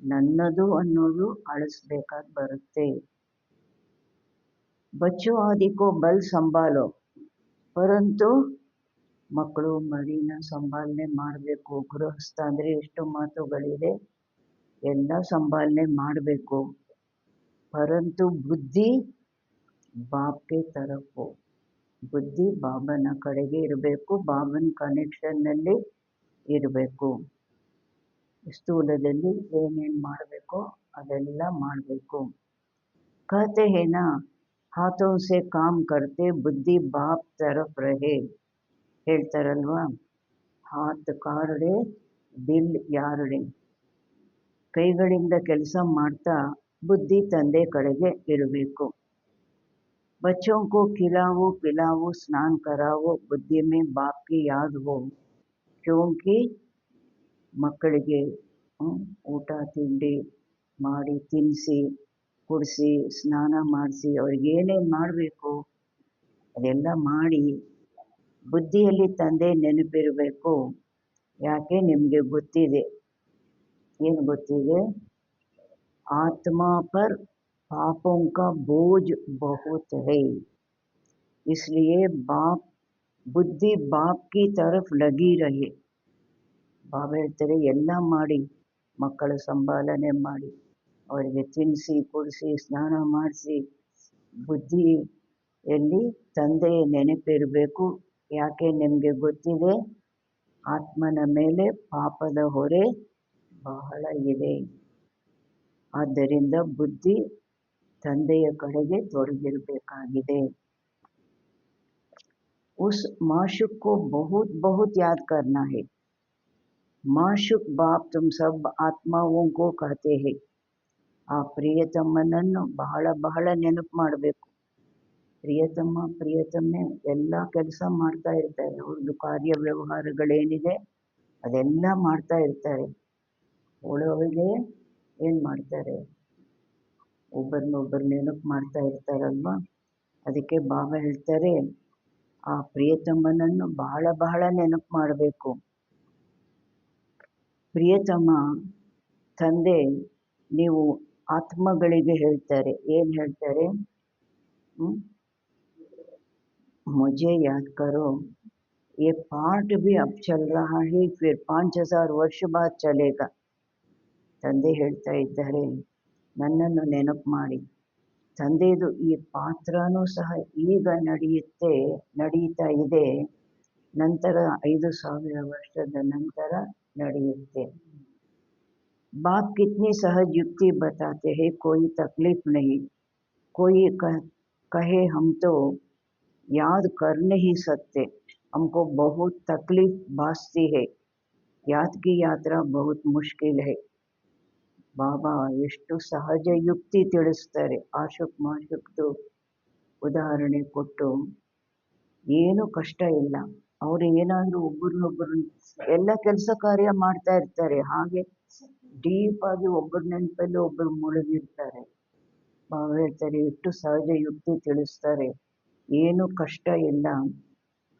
ನನ್ನದು ಅನ್ನೋದು ಅಳಿಸ್ಬೇಕಾಗಿ ಬರುತ್ತೆ. ಬಚ್ಚೋ ಆದಿಕೋ ಬಲ್ ಸಂಭಾಲೋ, ಪರಂತು ಮಕ್ಕಳು ಮರಿನ ಸಂಭಾಲನೆ ಮಾಡಬೇಕು. ಗೃಹಸ್ಥ ಅಂದರೆ ಎಷ್ಟು ಮಾತುಗಳಿದೆ, ಎಲ್ಲ ಸಂಭಾಲನೆ ಮಾಡಬೇಕು. ಪರಂತು ಬುದ್ಧಿ ಬಾಪ್ಗೆ ತರಫು, ಬುದ್ಧಿ ಬಾಬನ ಕಡೆಗೆ ಇರಬೇಕು, ಬಾಬನ ಕನೆಕ್ಷನ್ನಲ್ಲಿ ಇರಬೇಕು. ಸ್ಥೂಲದಲ್ಲಿ ಏನೇನು ಮಾಡಬೇಕೋ ಅದೆಲ್ಲ ಮಾಡಬೇಕು. कहते हैं ना हाथों से काम करते बुद्धि बाप तरफ रहे. ಹೇಳ್ತಾರಲ್ವಾ, ಹಾತ್ ಕಾರಡೆ ದಿಲ್ ಯಾರಡೆ. ಕೈಗಳಿಂದ ಕೆಲಸ ಮಾಡ್ತಾ ಬುದ್ಧಿ ತಂದೆ ಕಡೆಗೆ ಇರಬೇಕು. बच्चों को खिलाओ पिलाओ स्नान कराओ बुद्धि में बाप की याद हो क्योंकि ಮಕ್ಕಳಿಗೆ ಊಟ ತಿಂಡಿ ಮಾಡಿ ತಿನ್ನಿಸಿ ಕುಡಿಸಿ ಸ್ನಾನ ಮಾಡಿಸಿ ಅವ್ರಿಗೆ ಏನೇನು ಮಾಡಬೇಕು ಅದೆಲ್ಲ ಮಾಡಿ ಬುದ್ಧಿಯಲ್ಲಿ ತಂದೆ ನೆನಪಿರಬೇಕು. ಯಾಕೆ ನಿಮಗೆ ಗೊತ್ತಿದೆ, ಏನು ಗೊತ್ತಿದೆ? आत्मा पर पापों का बोझ बहुत है, इसलिए बाप बुद्धि बाप की तरफ लगी रहे. ಬಾಬಾ ಹೇಳ್ತಾರೆ ಎಲ್ಲ ಮಾಡಿ, ಮಕ್ಕಳ ಸಂಭಾಲನೆ ಮಾಡಿ, ಅವರಿಗೆ ತಿನ್ನಿಸಿ ಕುಡಿಸಿ ಸ್ನಾನ ಮಾಡಿಸಿ ಬುದ್ಧಿಯಲ್ಲಿ ತಂದೆಯ ನೆನಪಿರಬೇಕು. ಯಾಕೆ ನಿಮಗೆ ಗೊತ್ತಿದೆ ಆತ್ಮನ ಮೇಲೆ ಪಾಪದ ಹೊರೆ ಬಹಳ ಇದೆ. ಆದ್ದರಿಂದ ಬುದ್ಧಿ ತಂದೆಯ ಕಡೆಗೆ ತೊಡಗಿರಬೇಕಾಗಿದೆ. उस माशुक को बहुत बहुत याद करना है. माशुक बाप तुम सब आत्माओं को कहते हैं. ಆ ಪ್ರಿಯತಮ್ಮನನ್ನು ಬಹಳ ಬಹಳ ನೆನಪು ಮಾಡಬೇಕು. ಪ್ರಿಯತಮ್ಮ ಪ್ರಿಯತಮ್ಮೆ ಎಲ್ಲ ಕೆಲಸ ಮಾಡ್ತಾ ಇರ್ತಾರೆ, ಅವ್ರದ್ದು ಕಾರ್ಯ ವ್ಯವಹಾರಗಳೇನಿದೆ ಅದೆಲ್ಲ ಮಾಡ್ತಾ ಇರ್ತಾರೆ. ಒಳಗೆ ಏನು ಮಾಡ್ತಾರೆ, ಒಬ್ಬರನ್ನೊಬ್ಬರು ನೆನಪು ಮಾಡ್ತಾ ಇರ್ತಾರಲ್ವ. ಅದಕ್ಕೆ ಬಾಬಾ ಹೇಳ್ತಾರೆ ಆ ಪ್ರಿಯತಮ್ಮನನ್ನು ಬಹಳ ಬಹಳ ನೆನಪು ಮಾಡಬೇಕು. ಪ್ರಿಯತಮ್ಮ ತಂದೆ ನೀವು ಆತ್ಮಗಳಿಗೆ ಹೇಳ್ತಾರೆ, ಏನು ಹೇಳ್ತಾರೆ? मुझे याद करो, ये पाठ भी अब चल रहा है, फिर 5000 ವರ್ಷ बाद चलेगा. ತಂದೆ ಹೇಳ್ತಾ ಇದ್ದಾರೆ ನನ್ನನ್ನು ನೆನಪು ಮಾಡಿ. ತಂದೆದು ಈ ಪಾತ್ರನೂ ಸಹ ಈಗ ನಡೀತಾ ಇದೆ, ನಂತರ 5000 ವರ್ಷದ ನಂತರ ನಡೆಯುತ್ತೆ. बाप कितनी सहज युक्ति बताते हैं, कोई तकलीफ नहीं. कोई कहे हम तो याद कर नहीं सकते, हमको बहुत तकलीफ भासती है, याद की यात्रा बहुत मुश्किल है. ಬಾಬಾ ಎಷ್ಟು ಸಹಜ ಯುಕ್ತಿ ತಿಳಿಸ್ತಾರೆ. ಆಶುಕ್ ಮಾಶುಕ್ದು ಉದಾಹರಣೆ ಕೊಟ್ಟು ಏನು ಕಷ್ಟ ಇಲ್ಲ. ಅವರು ಏನಾದರೂ ಒಬ್ಬರನ್ನೊಬ್ಬರು ಎಲ್ಲ ಕೆಲಸ ಕಾರ್ಯ ಮಾಡ್ತಾ ಇರ್ತಾರೆ, ಹಾಗೆ ಡೀಪ್ ಆಗಿ ಒಬ್ಬರ ನೆನಪಲ್ಲಿ ಒಬ್ಬರು ಮುಳುಗಿರ್ತಾರೆ. ಬಾಬಾ ಹೇಳ್ತಾರೆ ಎಷ್ಟು ಸಹಜ ಯುಕ್ತಿ ತಿಳಿಸ್ತಾರೆ, ಏನು ಕಷ್ಟ ಇಲ್ಲ.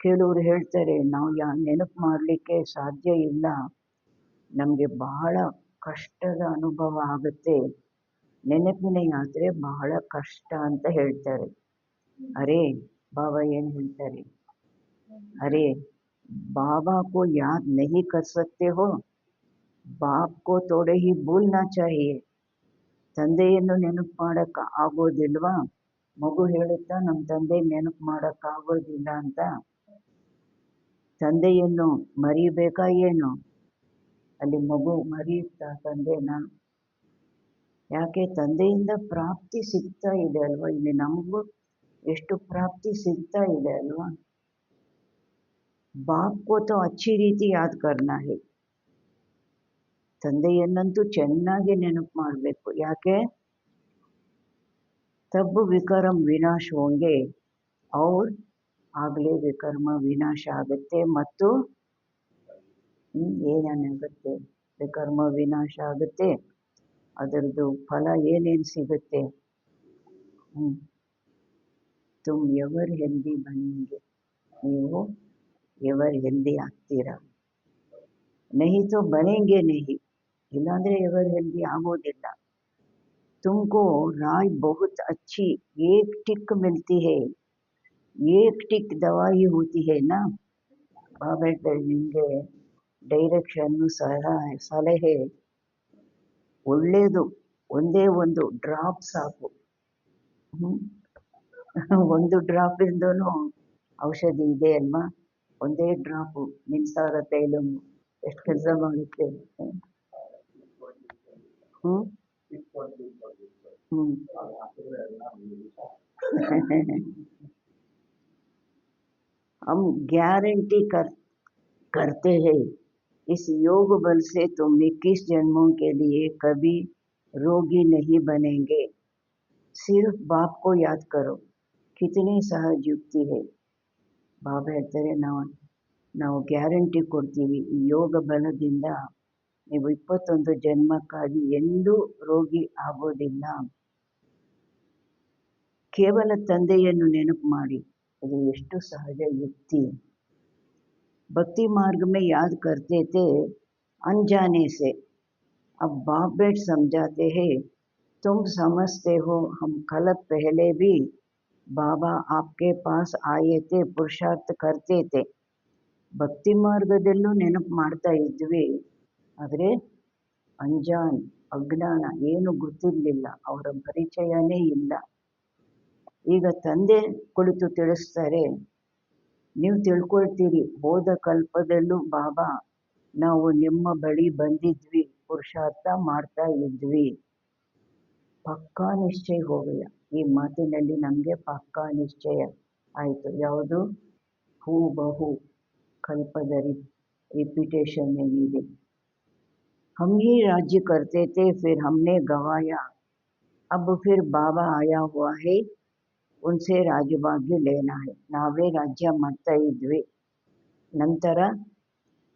ಕೆಲವರು ಹೇಳ್ತಾರೆ ನಾವು ನೆನಪು ಮಾಡಲಿಕ್ಕೆ ಸಾಧ್ಯ ಇಲ್ಲ, ನಮಗೆ ಬಹಳ ಕಷ್ಟದ ಅನುಭವ ಆಗುತ್ತೆ, ನೆನಪಿನ ಯಾತ್ರೆ ಬಹಳ ಕಷ್ಟ ಅಂತ ಹೇಳ್ತಾರೆ. ಅರೆ ಬಾಬಾ ಏನು ಹೇಳ್ತಾರೆ? अरे बाबा को याद नहीं कर सकते हो, बाप को थोड़े ही भूलना चाहिए. ತಂದೆಯನ್ನು ನೆನಪು ಮಾಡಕ್ಕೆ ಆಗೋದಿಲ್ವಾ? ಮಗು ಹೇಳುತ್ತಾ ನಮ್ಮ ತಂದೆ ನೆನಪು ಮಾಡೋಕ್ಕಾಗೋದಿಲ್ಲ ಅಂತ. ತಂದೆಯನ್ನು ಮರಿಬೇಕಾ ಏನು? ಅಲ್ಲಿ ಮಗು ಮರೆಯುತ್ತಾ ತಂದೆನ? ಯಾಕೆ? ತಂದೆಯಿಂದ ಪ್ರಾಪ್ತಿ ಸಿಗ್ತಾ ಇದೆ ಅಲ್ವಾ, ಇಲ್ಲಿ ನಮಗೂ ಎಷ್ಟು ಪ್ರಾಪ್ತಿ ಸಿಗ್ತಾ ಇದೆ ಅಲ್ವಾ. बाप को तो अच्छी ರೀತಿ याद करना है. ತಂದೆಯನ್ನಂತೂ ಚೆನ್ನಾಗಿ ನೆನಪು ಮಾಡಬೇಕು. ಯಾಕೆ? ತಬ್ ವಿಕರ್ಮ ವಿನಾಶ ಹೋಂಗೆ, ಅವ್ರ ಆಗಲೇ ವಿಕರ್ಮ ವಿನಾಶ ಆಗುತ್ತೆ. ಮತ್ತು ಏನೇನಾಗುತ್ತೆ? ವಿಕರ್ಮ ವಿನಾಶ ಆಗುತ್ತೆ, ಅದರದ್ದು ಫಲ ಏನೇನು ಸಿಗುತ್ತೆ? ತುಮ್ ಎವರ್ ಹೆಲ್ದಿ ಬನ್ನಿಂಗೆ, ನೀವು ಎವರ್ ಹೆಲ್ದಿ ಆಗ್ತೀರಾ. नहीं तो बनेंगे नहीं, इलांद्रे एवर हेल्दी आगोदिल्ल. तुमको राय बहुत अच्छी एक टिक मिलती है, एक टिक दवाई होती है ना. बाबा निಮಗೆ ಡೈರೆಕ್ಷನ್ ಸಲಹೆ ಒಳ್ಳೆಯದು, ಒಂದೇ ಒಂದು ಡ್ರಾಪ್ ಸಾಕು. ಒಂದು ಡ್ರಾಪಿಂದನೂ ಔಷಧಿ ಇದೆ ಅಲ್ವಾ. ಒಂದೇ ಡ್ರಾಪು ಮಿನ್ಸಾರ ತೈಲ ಎಷ್ಟು ಕೆಲಸ ಮಾಡುತ್ತೆ. हम गारंटी करते हैं इस योग बल से तुम 21 जन्मों के लिए कभी रोगी नहीं बनेंगे। सिर्फ बाप को याद करो। कितनी सहज युक्ति है. ಬಾಬಾ ಹೇಳ್ತಾರೆ, ನಾವು ಗ್ಯಾರಂಟಿ ಕೊಡ್ತೀವಿ, ಈ ಯೋಗ ಬಲದಿಂದ ನೀವು 21 ಜನ್ಮಕ್ಕಾಗಿ ಎಂದೂ ರೋಗಿ ಆಗೋದಿಲ್ಲ. ಕೇವಲ ತಂದೆಯನ್ನು ನೆನಪು ಮಾಡಿ. ಇದು ಎಷ್ಟು ಸಹಜ ಯುಕ್ತಿ. भक्ति मार्ग में याद करते थे अनजाने से. अब बाप बेट समझाते हैं, तुम समझते हो हम कल पहले भी बाबा आपके पास आए थे, पुरुषार्थ करते थे. ಭಕ್ತಿ ಮಾರ್ಗದಲ್ಲೂ ನೆನಪು ಮಾಡ್ತಾ ಇದ್ವಿ, ಆದರೆ ಅಜ್ಞಾನ ಏನು ಗೊತ್ತಿರಲಿಲ್ಲ, ಅವರ ಪರಿಚಯನೇ ಇಲ್ಲ. ಈಗ ತಂದೆ ಕುಳಿತು ತಿಳಿಸ್ತಾರೆ, ನೀವು ತಿಳ್ಕೊಳ್ತೀರಿ, ಹೋದ ಕಲ್ಪದಲ್ಲೂ ಬಾಬಾ ನಾವು ನಿಮ್ಮ ಬಳಿ ಬಂದಿದ್ವಿ, ಪುರುಷಾರ್ಥ ಮಾಡ್ತಾ ಇದ್ವಿ. ಪಕ್ಕಾ ನಿಶ್ಚಯ ಹೋಗಯ್ಯ. ಈ ಮಾತಿನಲ್ಲಿ ನಮಗೆ ಪಕ್ಕಾ ನಿಶ್ಚಯ ಆಯಿತು. ಯಾವುದು? ಹೂಬಹು कल्पद रिपीटेशन ಏನಿದೆ. हम ही राज्य करते थे, फिर हमने गवाया, अब फिर बाबा आया हुआ है, उनसे ರಾಜಭಾಗ್ಯ लेना है. ನಾವೇ ರಾಜ್ಯ ಮಾಡ್ತಾ ಇದ್ವಿ, ನಂತರ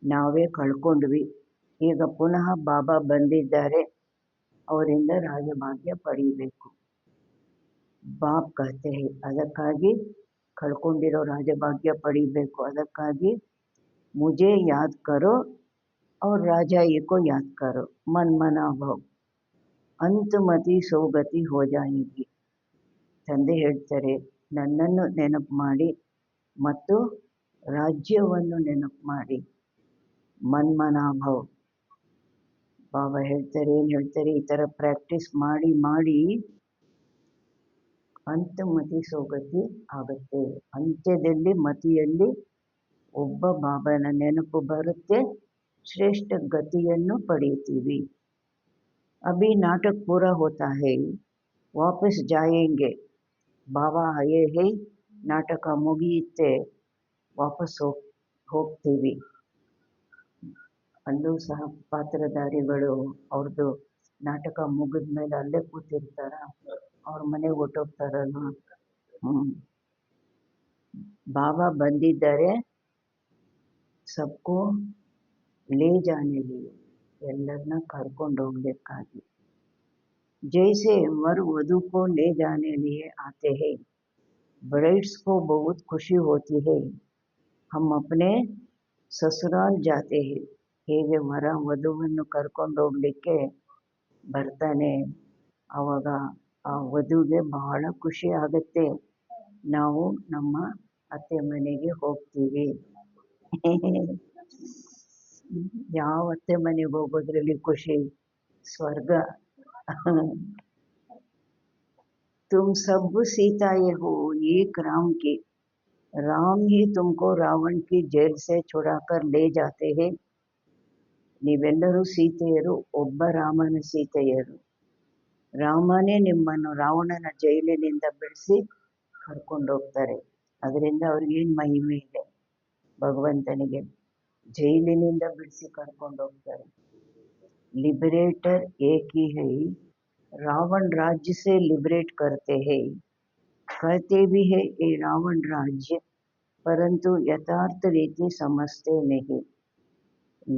ನಾವೇ ಕಳ್ಕೊಂಡ್ವಿ. ಈಗ ಪುನಃ ಬಾಬಾ ಬಂದಿದ್ದಾರೆ, ಅವರಿಂದ ರಾಜಭಾಗ್ಯ ಪಡೀಬೇಕು. ಬಾಪ್ ಕಹತೆ ಹೈ, ಅದಕ್ಕಾಗಿ ಕಳ್ಕೊಂಡಿರೋ ರಾಜಭಾಗ್ಯ ಪಡೀಬೇಕು. ಅದಕ್ಕಾಗಿ मुझे याद करो और राजाई को याद करो, मन मना भाव, ಅಂತಮತಿ ಸೋಗತಿ ಹೋ ಜಾಯೇಗಿ. ತಂದೆ ಹೇಳ್ತಾರೆ, ನನ್ನನ್ನು ನೆನಪು ಮಾಡಿ ಮತ್ತು ರಾಜ್ಯವನ್ನು ನೆನಪು ಮಾಡಿ. ಮನ್ಮನಾಭವ. ಬಾಬಾ ಹೇಳ್ತಾರೆ, ಏನು ಹೇಳ್ತಾರೆ, ಈ ಥರ ಪ್ರಾಕ್ಟೀಸ್ ಮಾಡಿ ಮಾಡಿ ಅಂತಮತಿ ಸೋಗತಿ ಆಗುತ್ತೆ. ಅಂತ್ಯದಲ್ಲಿ ಮತಿಯಲ್ಲಿ ಒಬ್ಬ ಬಾಬನ ನೆನಪು ಬರುತ್ತೆ, ಶ್ರೇಷ್ಠ ಗತಿಯನ್ನು ಪಡೆಯುತ್ತೀವಿ. ಅಭಿ ನಾಟಕ ಪೂರ ಹೋತಾ ಹೈ, ವಾಪಸ್ ಜಾಯೇಂಗೆ. ಬಾಬಾ ಆಯೇ ಹೈ, ನಾಟಕ ಮುಗಿಯುತ್ತೆ, ವಾಪಸ್ ಹೋಗ್ತೀವಿ. ಅಲ್ಲೂ ಸಹ ಪಾತ್ರಧಾರಿಗಳು ಅವ್ರದ್ದು ನಾಟಕ ಮುಗಿದ ಮೇಲೆ ಅಲ್ಲೇ ಕೂತಿರ್ತಾರ, ಅವ್ರ ಮನೆಗೆ ಹೊಟ್ಟೋಗ್ತಾರಲ್ವ. ಬಾಬಾ ಬಂದಿದ್ದಾರೆ सबको ले जाने लिए, ಎಲ್ಲರನ್ನ ಕರ್ಕೊಂಡು ಹೋಗ್ಬೇಕಾಗಿ. जैसे वर वधु को ले जाने लिए आते हैं, ब्राइड्स को बहुत खुशी होती है, हम अपने ससुराल जाते हैं. ಹೇಗೆ ವರ ವಧುವನ್ನು ಕರ್ಕೊಂಡು ಹೋಗ್ಲಿಕ್ಕೆ ಬರ್ತಾನೆ, ಆವಾಗ ಆ ವಧುವಿಗೆ ಬಹಳ ಖುಷಿ ಆಗುತ್ತೆ, ನಾವು ನಮ್ಮ ಅತ್ತೆ ಮನೆಗೆ ಹೋಗ್ತೀವಿ. ಯಾವ ಅತ್ತೆ ಮನೆಗೆ ಹೋಗೋದ್ರಲ್ಲಿ ಖುಷಿ? ಸ್ವರ್ಗ. तुम सब सीताएं हो एक राम की, राम ही तुमको रावण की जेल से छुड़ाकर ले जाते हैं. ನೀವೆಲ್ಲರೂ ಸೀತೆಯರು, ಒಬ್ಬ ರಾಮನ ಸೀತೆಯರು. ರಾಮನೇ ನಿಮ್ಮನ್ನು ರಾವಣನ ಜೈಲಿನಿಂದ ಬಿಡಿಸಿ ಕರ್ಕೊಂಡೋಗ್ತಾರೆ. ಅದರಿಂದ ಅವ್ರಿಗೇನು ಮಹಿಮೆ ಇದೆ? ಭಗವಂತನಿಗೆ ಜೈಲಿನಿಂದ ಬಿಡಿಸಿ ಕರ್ಕೊಂಡೋಗ್ತಾರೆ. लिबरेटर एक ही है, रावण राज्य से लिबरेट करते हैं, कहते भी है ये रावण राज्य, परंतु यथार्थ ರೀತಿ ಸಮಸ್ತೆ नहीं.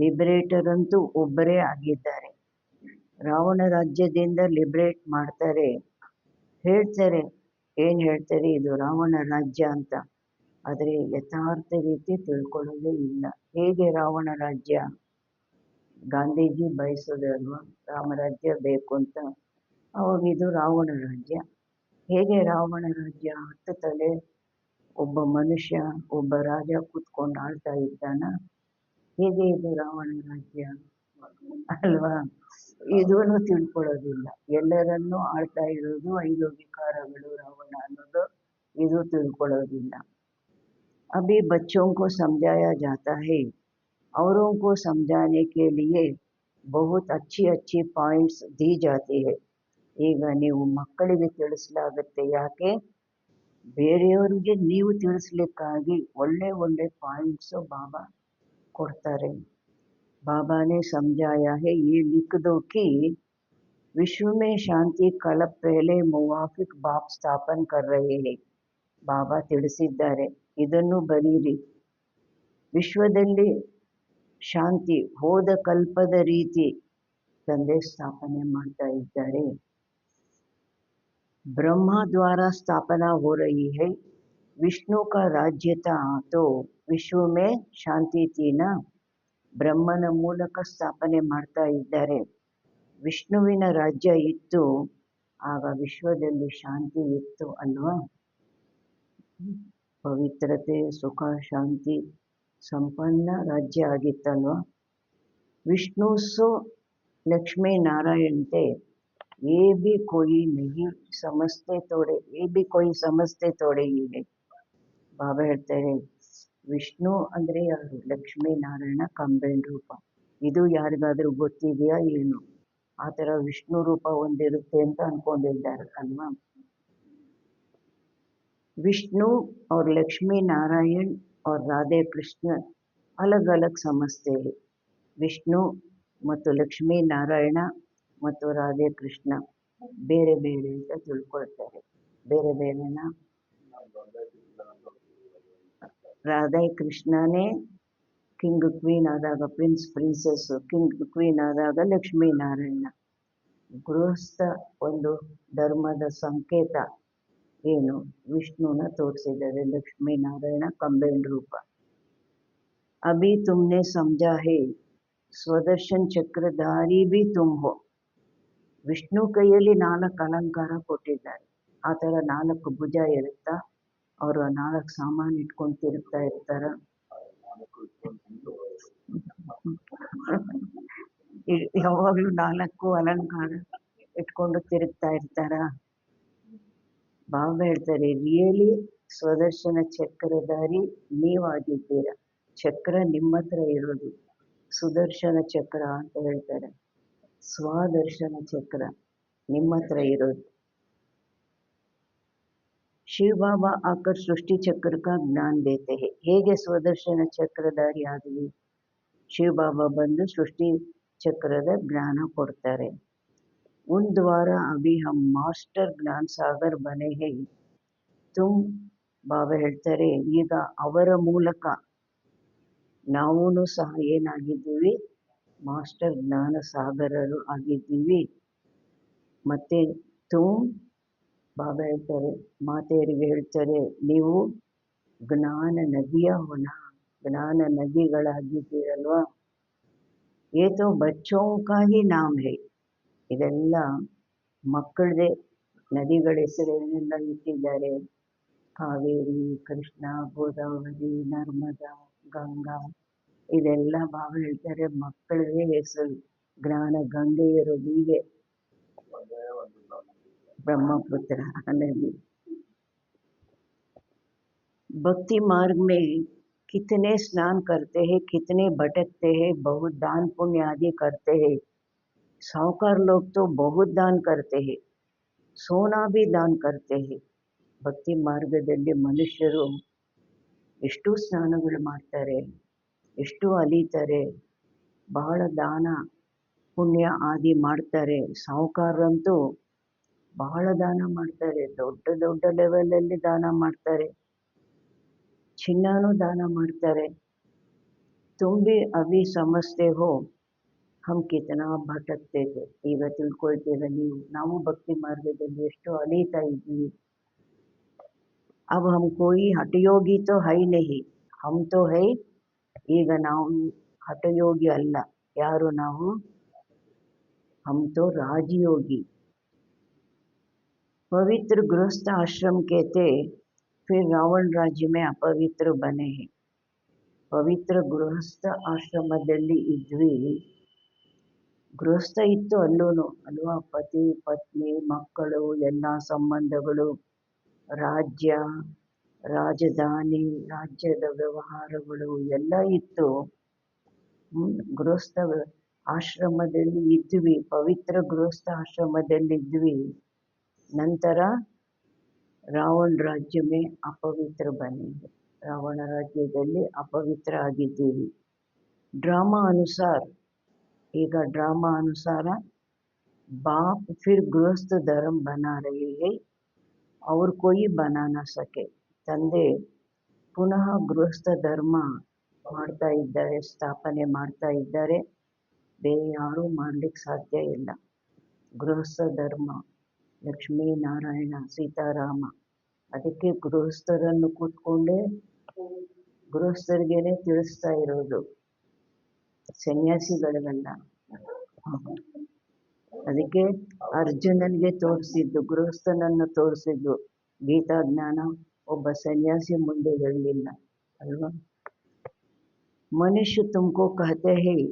ಲಿಬರೇಟರ್ ಅಂತೂ ಒಬ್ಬರೇ ಆಗಿದ್ದಾರೆ. ರಾವಣ ರಾಜ್ಯದಿಂದ ಲಿಬರೇಟ್ ಮಾಡ್ತಾರೆ, ಹೇಳ್ತಾರೆ, ಏನು ಹೇಳ್ತಾರೆ, ಇದು ರಾವಣ ರಾಜ್ಯ ಅಂತ. ಆದರೆ ಯಥಾರ್ಥ ರೀತಿ ತಿಳ್ಕೊಳ್ಳೋದೇ ಇಲ್ಲ. ಹೇಗೆ ರಾವಣ ರಾಜ್ಯ? ಗಾಂಧೀಜಿ ಬಯಸೋದು ಅಲ್ವಾ ರಾಮರಾಜ್ಯ ಬೇಕು ಅಂತ, ಅವಾಗ ಇದು ರಾವಣ ರಾಜ್ಯ. ಹೇಗೆ ರಾವಣ ರಾಜ್ಯ? 10 ತಲೆ ಒಬ್ಬ ಮನುಷ್ಯ, ಒಬ್ಬ ರಾಜ ಕೂತ್ಕೊಂಡು ಆಳ್ತಾ ಇದ್ದಾನ, ಹೇಗೆ ಇದು ರಾವಣ ರಾಜ್ಯ ಅಲ್ವಾ? ಇದೂ ತಿಳ್ಕೊಳ್ಳೋದಿಲ್ಲ. ಎಲ್ಲರನ್ನೂ ಆಳ್ತಾ ಇರೋದು 5 ವಿಕಾರಗಳು ರಾವಣ ಅನ್ನೋದು ಇದು ತಿಳ್ಕೊಳ್ಳೋದಿಲ್ಲ. अभी बच्चों को समझाया जाता है, औरों को समझाने के लिए बहुत अच्छी अच्छी पॉइंट्स दी जाती है. ಈಗ ನೀವು ಮಕ್ಕಳಿಗೆ ತಿಳಿಸಲಾಗುತ್ತೆ. ಯಾಕೆ? ಬೇರೆಯವರಿಗೆ ನೀವು ತಿಳಿಸ್ಲಿಕ್ಕಾಗಿ ಒಳ್ಳೆ ಒಳ್ಳೆ ಪಾಯಿಂಟ್ಸು ಬಾಬಾ ಕೊಡ್ತಾರೆ. बाबा ने समझाया है, ये लिख दो कि विश्व में ಶಾಂತಿ ಕಲ ಪಹಲೆ ಮುವಾಫಿಕ್ ಬಾಪ್ ಸ್ಥಾಪನ್ ಕರ್ ರಹೆ ಹೈ. ಬಾಬಾ ತಿಳಿಸಿದ್ದಾರೆ, ಇದನ್ನು ಬರೀರಿ. ವಿಶ್ವದಲ್ಲಿ ಶಾಂತಿ ಹೋದ ಕಲ್ಪದ ರೀತಿ ತಂದೆ ಸ್ಥಾಪನೆ ಮಾಡ್ತಾ ಇದ್ದಾರೆ. ब्रह्मा द्वारा स्थापना हो रही है. विष्णु का राज्य था तो विश्व में ಶಾಂತಿ थी ना. ಬ್ರಹ್ಮನ ಮೂಲಕ ಸ್ಥಾಪನೆ ಮಾಡ್ತಾ ಇದ್ದಾರೆ. ವಿಷ್ಣುವಿನ ರಾಜ್ಯ ಇತ್ತು, ಆಗ ವಿಶ್ವದಲ್ಲಿ ಶಾಂತಿ ಇತ್ತು ಅಲ್ವಾ. ಪವಿತ್ರತೆ, ಸುಖ, ಶಾಂತಿ ಸಂಪನ್ನ ರಾಜ್ಯ ಆಗಿತ್ತಲ್ವಾ. विष्णु सो लक्ष्मी नारायण थे. ये भी कोई नहीं समझते थोड़े, ये भी कोई समझते थोड़े ही है. ಬಾಬಾ ಹೇಳ್ತಾರೆ, ವಿಷ್ಣು ಅಂದ್ರೆ ಯಾರು? ಲಕ್ಷ್ಮೀ ನಾರಾಯಣ ಕಂಬೈನ್ ರೂಪ. ಇದು ಯಾರಿಗಾದ್ರೂ ಗೊತ್ತಿದೆಯಾ ಏನು? ಆ ಥರ ವಿಷ್ಣು ರೂಪ ಒಂದಿರುತ್ತೆ ಅಂತ ಅನ್ಕೊಂಡಿದ್ದಾರೆ ಅಲ್ವಾ. विष्णु और लक्ष्मी नारायण और राधे कृष्ण अलग अलग समझते हैं. ವಿಷ್ಣು ಮತ್ತು ಲಕ್ಷ್ಮೀ ನಾರಾಯಣ ಮತ್ತು ರಾಧೆ ಕೃಷ್ಣ ಬೇರೆ ಬೇರೆ ಅಂತ ತಿಳ್ಕೊಳ್ತಾರೆ. ಬೇರೆ ಬೇರೆನ ರಾಧಾ ಕೃಷ್ಣನೇ ಕಿಂಗ್ ಕ್ವೀನ್ ಆದಾಗ ಪ್ರಿನ್ಸ್ ಪ್ರಿನ್ಸೆಸ್, ಕಿಂಗ್ ಕ್ವೀನ್ ಆದಾಗ ಲಕ್ಷ್ಮೀ ನಾರಾಯಣ. ಗೃಹಸ್ಥ ಒಂದು ಧರ್ಮದ ಸಂಕೇತ ಏನು? ವಿಷ್ಣುನ ತೋರಿಸಿದ್ದಾರೆ, ಲಕ್ಷ್ಮೀ ನಾರಾಯಣ ಕಂಬೈನ್ ರೂಪ. ಅಭಿ ತುಮ್ನೆ ಸಮझा है ಸ್ವದರ್ಶನ್ ಚಕ್ರಧಾರಿ ಬಿ ತುಮ್ ಹೋ. ವಿಷ್ಣು ಕೈಯಲ್ಲಿ 4 ಅಲಂಕಾರ ಕೊಟ್ಟಿದ್ದಾರೆ. ಆ ಥರ 4 ಭುಜ ಇರುತ್ತಾ, ಅವರು 4 ಸಾಮಾನು ಇಟ್ಕೊಂಡು ತಿರುಗ್ತಾ ಇರ್ತಾರ. ಯಾವಾಗಲೂ 4 ಅಲಂಕಾರ ಇಟ್ಕೊಂಡು ತಿರುಗ್ತಾ ಇರ್ತಾರ. ಬಾಬಾ ಹೇಳ್ತಾರೆ, ರಿಯಲಿ ಸ್ವದರ್ಶನ ಚಕ್ರಧಾರಿ ನೀವಾಗಿದ್ದೀರ. ಚಕ್ರ ನಿಮ್ಮ ಹತ್ರ ಇರೋದು ಸುದರ್ಶನ ಚಕ್ರ ಅಂತ ಹೇಳ್ತಾರೆ. ಸ್ವದರ್ಶನ ಚಕ್ರ ನಿಮ್ಮ ಹತ್ರ ಇರೋದು. ಶಿವ ಬಾಬಾ ಆಕರ್ ಸೃಷ್ಟಿ ಚಕ್ರ ಕಾ ಜ್ಞಾನ ದೇತೆ ಹೈ. ಹೇಗೆ ಸ್ವದರ್ಶನ ಚಕ್ರಧಾರಿ ಆದ್ವಿ? ಶಿವ ಬಾಬಾ ಬಂದು ಸೃಷ್ಟಿ ಚಕ್ರದ ಜ್ಞಾನ ಕೊಡ್ತಾರೆ. ಉನ್ ದ್ವಾರ ಅಭಿ ಹಮ್ ಮಾಸ್ಟರ್ ಜ್ಞಾನ ಸಾಗರ್ ಬನೆ ಹೈ. ತುಮ್ ಬಾಬಾ ಹೇಳ್ತಾರೆ, ಈಗ ಅವರ ಮೂಲಕ ನಾವೂ ಸಹ ಏನಾಗಿದ್ದೀವಿ? ಮಾಸ್ಟರ್ ಜ್ಞಾನ ಸಾಗರರು ಆಗಿದ್ದೀವಿ. ಮತ್ತೆ ತುಮ್ ಬಾಬಾ ಹೇಳ್ತಾರೆ, ಮಾತೆಯರಿಗೆ ಹೇಳ್ತಾರೆ, ನೀವು ಜ್ಞಾನ ನದಿಯ ಹೊನ, ಜ್ಞಾನ ನದಿಗಳಾಗಿದ್ದೀರಲ್ವಾ. ಏತೋ ಬಚ್ಚೋಂ ಕಾ ಹಿ ನಾಮ್ ಹೈ. ಇದೆಲ್ಲ ಮಕ್ಕಳದೇ ನದಿಗಳ ಹೆಸರೇನೆಲ್ಲ ಇಟ್ಟಿದ್ದಾರೆ. ಕಾವೇರಿ, ಕೃಷ್ಣ, ಗೋದಾವರಿ, ನರ್ಮದಾ, ಗಂಗಾ, ಇದೆಲ್ಲ ಬಾಬಾ ಹೇಳ್ತಾರೆ ಮಕ್ಕಳದೇ ಹೆಸರು. ಜ್ಞಾನ ಗಂಗೆ ಇರೋದು ಹೀಗೆ ब्रह्मपुत्र नदी. भक्ति मार्ग में कितने स्नान करते हैं, कितने भटकते हैं, बहुत दान पुण्य आदि करते हैं. साहूकार लोग तो बहुत दान करते हैं, सोना भी दान करते हैं. ಭಕ್ತಿ ಮಾರ್ಗದಲ್ಲಿ ಮನುಷ್ಯರು ಎಷ್ಟು ಸ್ನಾನಗಳು ಮಾಡ್ತಾರೆ, ಎಷ್ಟು ಅಲಿತಾರೆ, ಬಹಳ ದಾನ ಪುಣ್ಯ ಆದಿ ಮಾಡ್ತಾರೆ. ಸಾಹುಕಾರರಂತೂ ಬಹಳ ದಾನ ಮಾಡ್ತಾರೆ, ದೊಡ್ಡ ದೊಡ್ಡ ಲೆವೆಲಲ್ಲಿ ದಾನ ಮಾಡ್ತಾರೆ, ಚಿನ್ನನೂ ದಾನ ಮಾಡ್ತಾರೆ. ತುಂಬಿ ಅಭಿ ಸಮಜ್ತೆ ಹೋ ಹಮ್ ಕಿತನಾ ಭಟಕ್ತೆ ಥೆ. ಈಗ ತಿಳ್ಕೊಳ್ತೀರ ನೀವು, ನಾವು ಭಕ್ತಿ ಮಾರ್ಗದಲ್ಲಿ ಎಷ್ಟು ಅಲೀತಾ ಇದ್ದೀವಿ. अब हम कोई हठयोगी तो है नहीं, हम तो है. ಈಗ ನಾವು ಹಠಯೋಗಿ ಅಲ್ಲ. ಯಾರು ನಾವು? हम तो राजयोगी. पवित्र गृहस्थ आश्रम के थे, फिर रावण राज्य में अपवित्र बने हैं. ಪವಿತ್ರ ಗೃಹಸ್ಥ ಆಶ್ರಮದಲ್ಲಿ ಇದ್ವಿ. ಗೃಹಸ್ಥ ಇತ್ತು ಅಲ್ಲೂನು ಅಲ್ವಾ. ಪತಿ ಪತ್ನಿ ಮಕ್ಕಳು ಎಲ್ಲ ಸಂಬಂಧಗಳು, ರಾಜ್ಯ ರಾಜಧಾನಿ, ರಾಜ್ಯದ ವ್ಯವಹಾರಗಳು ಎಲ್ಲ ಇತ್ತು. ಗೃಹಸ್ಥ ಆಶ್ರಮದಲ್ಲಿ ಇದ್ವಿ, ಪವಿತ್ರ ಗೃಹಸ್ಥ ಆಶ್ರಮದಲ್ಲಿದ್ವಿ. ನಂತರ ರಾವಣ ರಾಜ್ಯ ಮೇ ಅಪವಿತ್ರ ಬನೆ. ರಾವಣ ರಾಜ್ಯದಲ್ಲಿ ಅಪವಿತ್ರ ಆಗಿದ್ದೀವಿ. ड्रामा अनुसार ಈಗ ड्रामा अनुसार बाप फिर गृहस्थ धर्म बना रहे हैं और कोई बना न सके ತಂದೆ ಪುನಃ ಗೃಹಸ್ಥ ಧರ್ಮ ಮಾಡ್ತಾ ಇದ್ದಾರೆ, ಸ್ಥಾಪನೆ ಮಾಡ್ತಾ ಇದ್ದಾರೆ. ಬೇರೆ ಯಾರೂ ಮಾಡ್ಲಿಕ್ಕೆ ಸಾಧ್ಯ ಇಲ್ಲ. ಗೃಹಸ್ಥ ಧರ್ಮ, ಲಕ್ಷ್ಮೀ ನಾರಾಯಣ ಸೀತಾರಾಮ, ಅದಕ್ಕೆ ಗೃಹಸ್ಥರನ್ನು ಕೂತ್ಕೊಂಡೇ ಗೃಹಸ್ಥರಿಗೇನೆ ತಿಳಿಸ್ತಾ ಇರೋದು, ಸನ್ಯಾಸಿಗಳಿಗಲ್ಲ. ಅದಕ್ಕೆ ಅರ್ಜುನನಿಗೆ ತೋರಿಸಿದ್ದು, ಗೃಹಸ್ಥನನ್ನು ತೋರಿಸಿದ್ದು ಗೀತಾ ಜ್ಞಾನ, ಒಬ್ಬ ಸನ್ಯಾಸಿ ಮುಂದೆ ಹೇಳಲಿಲ್ಲ ಅಲ್ವಾ. मनुष्य तुमको कहते हैं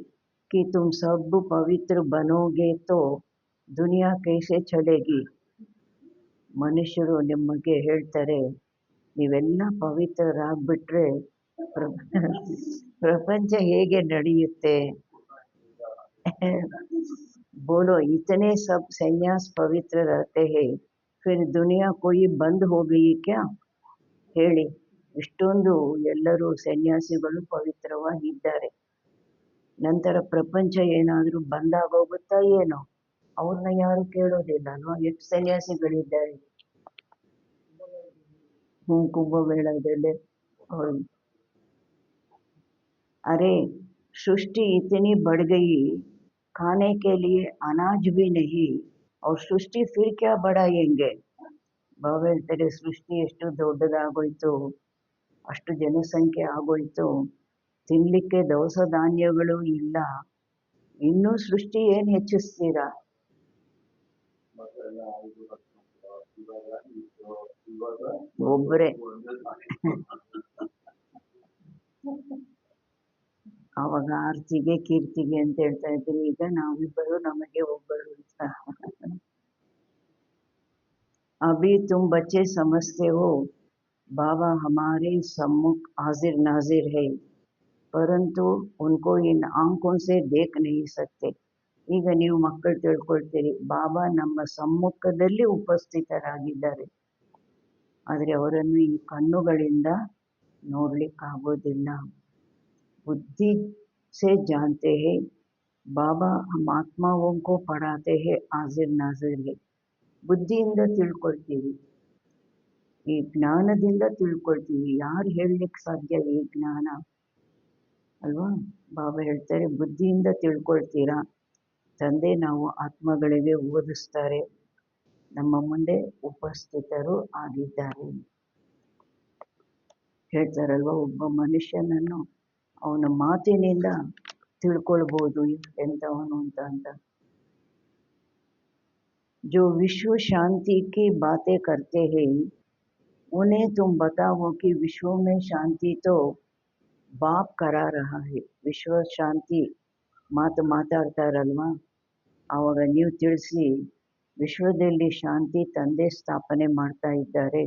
कि तुम सब पवित्र बनोगे तो दुनिया कैसे चलेगी. ಮನುಷ್ಯರು ನಿಮಗೆ ಹೇಳ್ತಾರೆ, ನೀವೆಲ್ಲ ಪವಿತ್ರರಾಗ್ಬಿಟ್ರೆ ಪ್ರಪಂಚ ಹೇಗೆ ನಡೆಯುತ್ತೆ. बोलो इतने सब सन्यास पवित्र रहते हैं, फिर दुनिया कोई बंद हो गई क्या. ಹೇಳಿ, ಇಷ್ಟೊಂದು ಎಲ್ಲರೂ ಸನ್ಯಾಸಿಗಳು ಪವಿತ್ರವಾಗಿದ್ದಾರೆ, ನಂತರ ಪ್ರಪಂಚ ಏನಾದರೂ ಬಂದಾಗೋಗುತ್ತಾ ಏನೋ. ಅವ್ರನ್ನ ಯಾರು ಕೇಳೋದಿಲ್ಲ ಅಲ್ವಾ. ಎಷ್ಟು ಸನ್ಯಾಸಿಗಳಿದ್ದಾರೆ ಕುಂಭಮೇಳದಲ್ಲಿ. अरे सृष्टि इतनी बढ़ गई, खाने के लिए अनाज भी नहीं, और सृष्टि फिर क्या बढ़ाएंगे. ಬಾಬಾ ಹೇಳ್ತಾರೆ, ಸೃಷ್ಟಿ ಎಷ್ಟು ದೊಡ್ಡದಾಗೋಯ್ತು, ಅಷ್ಟು ಜನಸಂಖ್ಯೆ ಆಗೋಯ್ತು, ತಿನ್ಲಿಕ್ಕೆ ದವಸ ಧಾನ್ಯಗಳು ಇಲ್ಲ, ಇನ್ನೂ ಸೃಷ್ಟಿ ಏನು ಹೆಚ್ಚಿಸ್ತೀರಾ. ಒಬ್ಬರೇ ಆವಾಗ ಆರ್ತಿಗೆ ಕೀರ್ತಿಗೆ ಅಂತ ಹೇಳ್ತಾ ಇದ್ರು, ಈಗ ನಾವಿಬ್ಬರು ನಮಗೆ ಒಬ್ಬರು ಅಂತ. अभी तुम बच्चे समझते हो बाबा हमारे सम्मुख हाजिर नाजिर है, परंतु उनको इन आंखों से देख नहीं सकते. ಈಗ ನೀವು ಮಕ್ಕಳು ತಿಳ್ಕೊಳ್ತೀರಿ, ಬಾಬಾ ನಮ್ಮ ಸಮ್ಮುಖದಲ್ಲಿ ಉಪಸ್ಥಿತರಾಗಿದ್ದಾರೆ, ಆದರೆ ಅವರನ್ನು ಈ ಕಣ್ಣುಗಳಿಂದ ನೋಡ್ಲಿಕ್ಕಾಗೋದಿಲ್ಲ. बुद्धि से जानते हैं बाबा हम आत्माओं को पढ़ाते हैं हाजिर नाजिर है. ಬುದ್ಧಿಯಿಂದ ತಿಳ್ಕೊಳ್ತೀವಿ, ಈ ಜ್ಞಾನದಿಂದ ತಿಳ್ಕೊಳ್ತೀವಿ. ಯಾರು ಹೇಳಲಿಕ್ಕೆ ಸಾಧ್ಯ ಈ ಜ್ಞಾನ ಅಲ್ವಾ. ಬಾಬಾ ಹೇಳ್ತಾರೆ, ಬುದ್ಧಿಯಿಂದ ತಿಳ್ಕೊಳ್ತೀರಾ. ತಂದೆ ನಾವು ಆತ್ಮಗಳಿಗೆ ಓದಿಸ್ತಾರೆ, ನಮ್ಮ ಮುಂದೆ ಉಪಸ್ಥಿತರು ಆಗಿದ್ದಾರೆ. ಹೇಳ್ತಾರಲ್ವ, ಒಬ್ಬ ಮನುಷ್ಯನನ್ನು ಅವನ ಮಾತಿನಿಂದ ತಿಳ್ಕೊಳ್ಬೋದು ಎಂಥವನು ಅಂತ. जो विश्व शांति की बातें करते हैं उन्हें तुम बताओ कि विश्व में शांति तो बाप करा रहा है. ವಿಶ್ವ ಶಾಂತಿ ಮಾತು ಮಾತಾಡ್ತಾರಲ್ವಾ, ಆವಾಗ ನೀವು ತಿಳಿಸಿ, ವಿಶ್ವದಲ್ಲಿ ಶಾಂತಿ ತಂದೆ ಸ್ಥಾಪನೆ ಮಾಡ್ತಾ ಇದ್ದಾರೆ.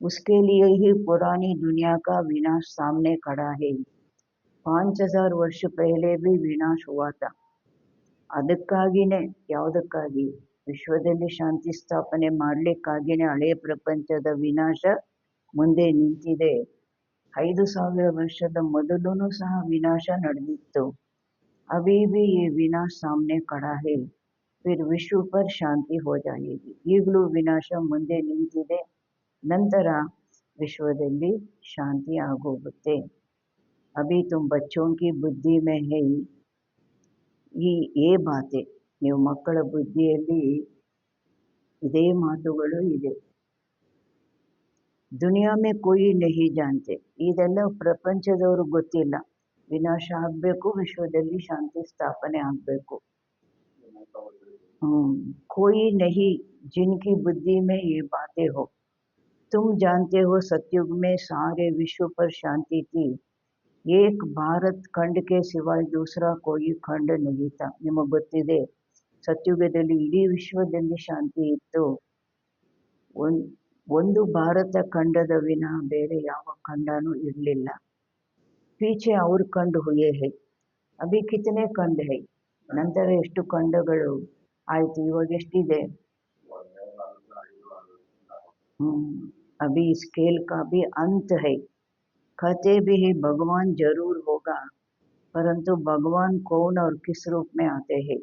उसके लिए ही पुरानी दुनिया का विनाश सामने खड़ा है. 5000 ವರ್ಷ पहले भी विनाश हुआ था. ಅದಕ್ಕಾಗಿನೇ, ಯಾವುದಕ್ಕಾಗಿ, ವಿಶ್ವದಲ್ಲಿ ಶಾಂತಿ ಸ್ಥಾಪನೆ ಮಾಡಲಿಕ್ಕಾಗಿನೇ ಹಳೆಯ ಪ್ರಪಂಚದ ವಿನಾಶ ಮುಂದೆ ನಿಂತಿದೆ. 5000 ವರ್ಷದ ಮೊದಲೂ ಸಹ ವಿನಾಶ ನಡೆದಿತ್ತು. अभी भी ये विनाश सामने खड़ा है, फिर विश्व पर शांति हो जाएगी. ಈಗಲೂ ವಿನಾಶ ಮುಂದೆ ನಿಂತಿದೆ, ನಂತರ ವಿಶ್ವದಲ್ಲಿ ಶಾಂತಿ ಆಗೋಗುತ್ತೆ. अभी तुम बच्चों की बुद्धि में है ये बातें, ನೀವು ಮಕ್ಕಳ ಬುದ್ಧಿಯಲ್ಲಿ ಇದೇ ಮಾತುಗಳು ಇದೆ. ದುನಿಯಾ ಮೇ ಕೋಯಿ ನಹಿ ಜಾನ್ತೆ, ಇದೆಲ್ಲ ಪ್ರಪಂಚದವರು ಗೊತ್ತಿಲ್ಲ. ವಿನಾಶ ಆಗಬೇಕು, ವಿಶ್ವದಲ್ಲಿ ಶಾಂತಿ ಸ್ಥಾಪನೆ ಆಗಬೇಕು. कोई नहीं जिनकी बुद्धि में ये बातें हो. तुम जानते हो सतयुग में सारे विश्व पर शांति थी, एक भारत खंड के सिवाय दूसरा कोई खंड नहीं था. ನಿಮಗೆ ಗೊತ್ತಿದೆ, ಸತ್ಯುಗದಲ್ಲಿ ಇಡೀ ವಿಶ್ವದಲ್ಲಿ ಶಾಂತಿ ಇತ್ತು, ಒಂದು ಭಾರತ ಖಂಡದ ವಿನ ಬೇರೆ ಯಾವ ಖಂಡನೂ ಇರಲಿಲ್ಲ. ಪೀछೆ ಅವ್ರ ಖಂಡ ಹುಯೇ ಹೈ, ಅಭಿ ಕಿತನೆ ಖಂಡ ಹೈ, ನಂತರ ಎಷ್ಟು ಖಂಡಗಳು ಆಯ್ತು, ಇವಾಗ ಎಷ್ಟಿದೆ. अभी स्केल का भी अंत है. कहते भी है भगवान जरूर होगा, परंतु भगवान कौन और किस रूप में आते हैं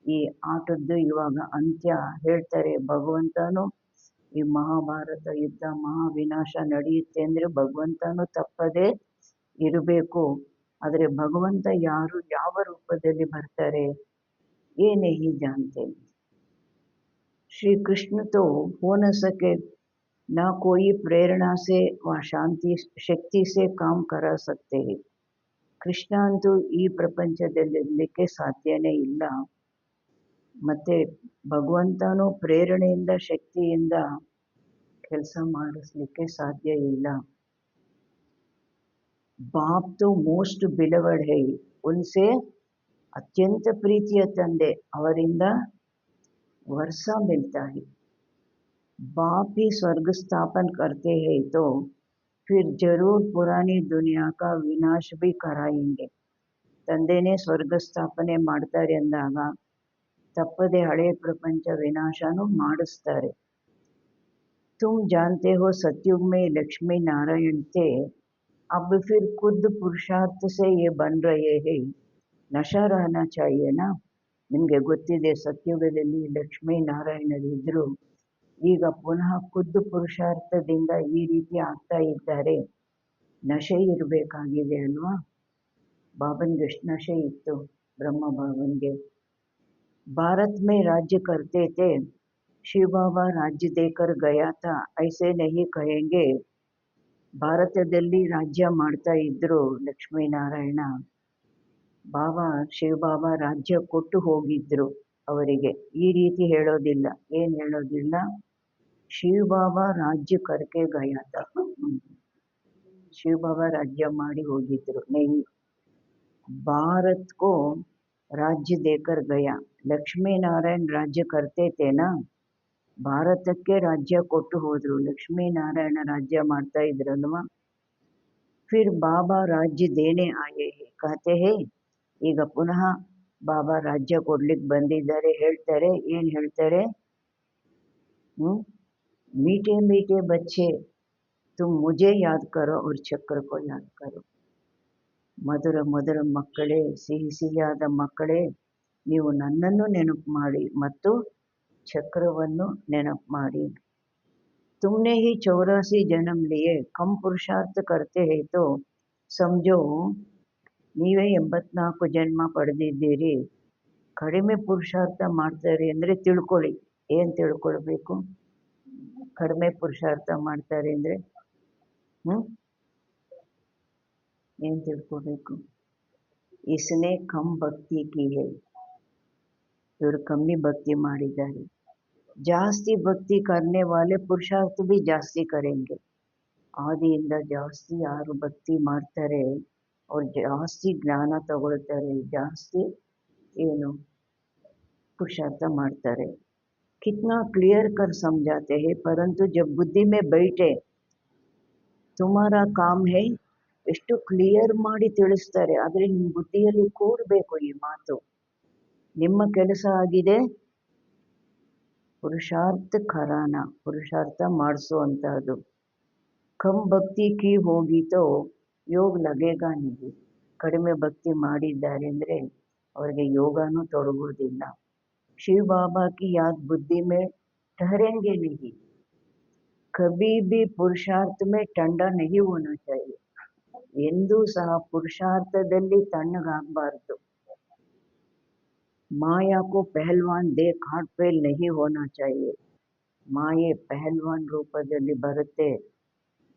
ಈ ಆಟದ್ದು ಇವಾಗ ಅಂತ್ಯ ಹೇಳ್ತಾರೆ. ಭಗವಂತನು ಈ ಮಹಾಭಾರತ ಯುದ್ಧ ಮಹಾವಿನಾಶ ನಡೆಯುತ್ತೆ ಅಂದರೆ ಭಗವಂತನು ತಪ್ಪದೇ ಇರಬೇಕು. ಆದರೆ ಭಗವಂತ ಯಾರು ಯಾವ ರೂಪದಲ್ಲಿ ಬರ್ತಾರೆ ये नहीं जानते. श्री कृष्ण तो हो न सके, ना कोई प्रेरणा से व शांति शक्ति से काम करा सकते हैं. ಕೃಷ್ಣ ಅಂತೂ ಈ ಪ್ರಪಂಚದಲ್ಲಿ ಇರಲಿಕ್ಕೆ ಸಾಧ್ಯನೇ ಇಲ್ಲ. ಮತ್ತೆ ಭಗವಂತನು ಪ್ರೇರಣೆಯಿಂದ ಶಕ್ತಿಯಿಂದ ಕೆಲಸ ಮಾಡಿಸ್ಲಿಕ್ಕೆ ಸಾಧ್ಯ ಇಲ್ಲ. बाप तो मोस्ट बिलवर्ड है, उनसे अत्यंत प्रीतिಯ ತಂದೆ, ಅವರಿಂದ वर्ष मिलता है. बाप ही स्वर्ग स्थापन करते हैं तो फिर जरूर पुरानी दुनिया का विनाश भी कराएंगे. ತಂದೆನೇ ಸ್ವರ್ಗ ಸ್ಥಾಪನೆ ಮಾಡ್ತಾರೆ ಅಂದಾಗ ತಪ್ಪದೆ ಹಳೆ ಪ್ರಪಂಚ ವಿನಾಶನೂ ಮಾಡಿಸ್ತಾರೆ. तुम जानते हो सतयुग में लक्ष्मी नारायण थे, अब फिर खुद पुरुषार्थ से ये बन रहे हैं, नशा रहना चाहिए ना. ನಿಮಗೆ ಗೊತ್ತಿದೆ ಸತ್ಯುಗದಲ್ಲಿ ಲಕ್ಷ್ಮೀ ನಾರಾಯಣರಿದ್ದರು, ಈಗ ಪುನಃ ಖುದ್ದು ಪುರುಷಾರ್ಥದಿಂದ ಈ ರೀತಿ ಆಗ್ತಾ ಇದ್ದಾರೆ. ನಶೆ ಇರಬೇಕಾಗಿದೆ ಅಲ್ವಾ. ಬಾಬನ್ಗೆ ಎಷ್ಟು ನಶೆ ಇತ್ತು ಬ್ರಹ್ಮ ಬಾಬನ್ಗೆ. भारत में राज्य करते थे, शिव बाबा राज्य देकर गया था, ऐसे नहीं कहेंगे. ಭಾರತದಲ್ಲಿ ರಾಜ್ಯ ಮಾಡ್ತಾ ಇದ್ರು ಲಕ್ಷ್ಮೀನಾರಾಯಣ, ಬಾಬಾ ಶಿವ ಬಾಬಾ ರಾಜ್ಯ ಕೊಟ್ಟು ಹೋಗಿದ್ರು ಅವರಿಗೆ. ಈ ರೀತಿ ಹೇಳೋದಿಲ್ಲ. ಏನು ಹೇಳೋದಿಲ್ಲ, ಶಿವ ಬಾಬಾ ರಾಜ್ಯ ಕರ್ಕೆ ಗಯಾತ, ಶಿವ ಬಾಬಾ ರಾಜ್ಯ ಮಾಡಿ ಹೋಗಿದ್ರು. ನೈ ಭಾರತ್ ಕೋ राज्य देकर गया, लक्ष्मी नारायण राज्य करते थे ना, ಭಾರತಕ್ಕೆ ರಾಜ್ಯ ಕೊಟ್ಟು ಹೋದ್ರು. ಲಕ್ಷ್ಮೀ ನಾರಾಯಣ ರಾಜ್ಯ ಮಾಡ್ತಾ ಇದ್ರಲ್ವಾ. ಫಿರ್ ಬಾಬಾ ರಾಜ್ಯ ದೇನೆ ಆಯೇ ಹೇ ಕಹತೆ ಹೇ, ಈಗ ಪುನಃ ಬಾಬಾ ರಾಜ್ಯ ಕೊಡ್ಲಿಕ್ಕೆ ಬಂದಿದ್ದಾರೆ. ಹೇಳ್ತಾರೆ, ಏನು ಹೇಳ್ತಾರೆ, ಮೀಠೆ ಮೀಠೆ ಬಚ್ಚೆ ತುಮ್ ಮುಜೆ ಯಾದ್ ಕರೋ ಅವ್ರ ಚಕ್ರ ಕೋ ಯಾದ್ ಕರೋ. ಮಧುರ ಮಧುರ ಮಕ್ಕಳೇ, ಸಿಹಿ ಸಿಹಿಯಾದ ಮಕ್ಕಳೇ, ನೀವು ನನ್ನನ್ನು ನೆನಪು ಮಾಡಿ ಮತ್ತು ಚಕ್ರವನ್ನು ನೆನಪು ಮಾಡಿ. तुमने ही 84 जन्म लिए, कम पुरुषार्थ करते हैं तो समझो ನೀವೇ 84 ಜನ್ಮ ಪಡೆದಿದ್ದೀರಿ, ಕಡಿಮೆ ಪುರುಷಾರ್ಥ ಮಾಡ್ತಾರೆ ಅಂದರೆ ತಿಳ್ಕೊಳ್ಳಿ. ಏನು ತಿಳ್ಕೊಳ್ಬೇಕು, ಕಡಿಮೆ ಪುರುಷಾರ್ಥ ಮಾಡ್ತಾರೆ ಅಂದರೆ ಏನು ತಿಳ್ಕೊಬೇಕು. इसने कम भक्ति की है, ಇವರು ಕಮ್ಮಿ ಭಕ್ತಿ ಮಾಡಿದ್ದಾರೆ. ಜಾಸ್ತಿ ಭಕ್ತಿ करने वाले पुरुषार्थ भी ಜಾಸ್ತಿ करेंगे. ಆದಿಯಿಂದ ಜಾಸ್ತಿ ಯಾರು ಭಕ್ತಿ ಮಾಡ್ತಾರೆ ಅವ್ರು ಜಾಸ್ತಿ ಜ್ಞಾನ ತಗೊಳ್ತಾರೆ, ಜಾಸ್ತಿ ಏನು पुरुषार्थ ಮಾಡ್ತಾರೆ. कितना क्लियर कर समझाते हैं, परंतु जब बुद्धि में बैठे तुम्हारा काम है, ಎಷ್ಟು ಕ್ಲಿಯರ್ ಮಾಡಿ ತಿಳಿಸ್ತಾರೆ. ಆದರೆ ನಿಮ್ಮ ಬುದ್ಧಿಯಲ್ಲಿ ಕೂರಬೇಕು ಈ ಮಾತು. ನಿಮ್ಮ ಕೆಲಸ ಆಗಿದೆ ಪುರುಷಾರ್ಥ ಖರಾನ, ಪುರುಷಾರ್ಥ ಮಾಡಿಸುವಂತಹದ್ದು. ಕಮ್ ಭಕ್ತಿ ಕಿ ಹೋಗಿತೋ ಯೋಗ ಲಗೇಗಾ ನಿಧಿ, ಕಡಿಮೆ ಭಕ್ತಿ ಮಾಡಿದ್ದಾರೆ ಅಂದರೆ ಅವರಿಗೆ ಯೋಗನೂ ತೊಡಗೋದಿಲ್ಲ. ಶಿವ ಬಾಬಾ ಕಿ ಯಾದ್ ಬುದ್ಧಿ ಮೇ ठहरेंगे नहीं, ಕಭಿ ಭಿ ಪುರುಷಾರ್ಥ ಮೇ ಟಂಡ ನಹಿ ಹೋನಾ ಚಾಹಿಯೆ, ಎಂದೂ ಸಹ ಪುರುಷಾರ್ಥದಲ್ಲಿ ತಣ್ಣಗಾಗಬಾರ್ದು. माया को पहलवान देख हाथ फेल नहीं होना चाहिए. ಮಾಯೆ ಪಹಲ್ವಾನ್ ರೂಪದಲ್ಲಿ ಬರುತ್ತೆ,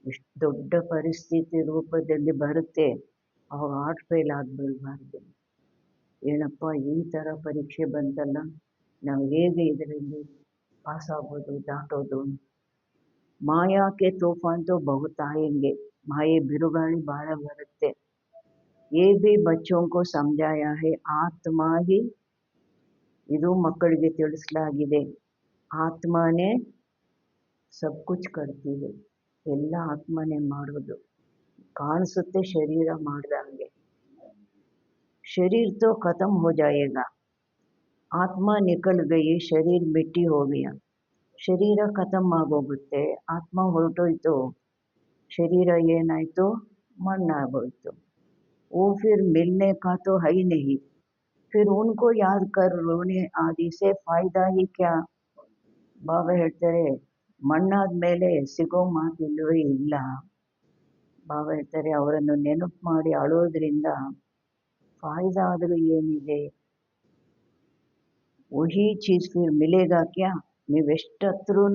ಇಷ್ಟು ದೊಡ್ಡ ಪರಿಸ್ಥಿತಿ ರೂಪದಲ್ಲಿ ಬರುತ್ತೆ, ಅವಾಗ ಹಾರ್ಟ್ ಫೇಲ್ ಆಗಬಾರ್ದು. ಏನಪ್ಪ ಈ ಥರ ಪರೀಕ್ಷೆ ಬಂತಲ್ಲ, ನಾವು ಹೇಗೆ ಇದರಲ್ಲಿ ಪಾಸ್ ಆಗೋದು, ದಾಟೋದು. ಮಾಯಾ ಕೆ ತೂಫಾನ್ ತೋ ಬಹುತ್ ಆಯೆಂಗೆ, ಮಾಯೆ ಬಿರುಗಾಳಿ ಭಾಳ ಬರುತ್ತೆ. ये भी बच्चों को समझाया है, ಆತ್ಮ ಹಿ, ಇದು ಮಕ್ಕಳಿಗೆ ತಿಳಿಸಲಾಗಿದೆ. ಆತ್ಮನೇ ಸಬ್ ಕುಚ್ ಕರ್ತಿದೆ, ಎಲ್ಲ ಆತ್ಮನೇ ಮಾಡೋದು. ಕಾಣಿಸುತ್ತೆ ಶರೀರ ಮಾಡ್ದಂಗೆ. शरीर तो खत्म हो जाएगा, आत्मा निकल गई, शरीर मिट्टी हो गया. ಶರೀರ ಖತಮ್ ಆಗೋಗುತ್ತೆ, ಆತ್ಮ ಹೊರಟೋಯ್ತು, ಶರೀರ ಏನಾಯಿತು, ಮಣ್ಣಾಗೋಯ್ತು. वो फिर मिलने का तो है ही नहीं, फिर उनको याद कर रोने आदि से फायदा ही क्या. ಬಾಬಾ ಹೇಳ್ತಾರೆ ಮಣ್ಣಾದ್ಮೇಲೆ ಸಿಗೋ ಮಾತಿಲ್ವೇ ಇಲ್ಲ. ಬಾಬಾ ಹೇಳ್ತಾರೆ ಅವರನ್ನು ನೆನಪು ಮಾಡಿ ಅಳೋದ್ರಿಂದ ಫಾಯ್ದಾ ಆದರೂ ಏನಿದೆ. वही चीज फिर मिलेगा क्या. ನೀವೆಷ್ಟತ್ರೂ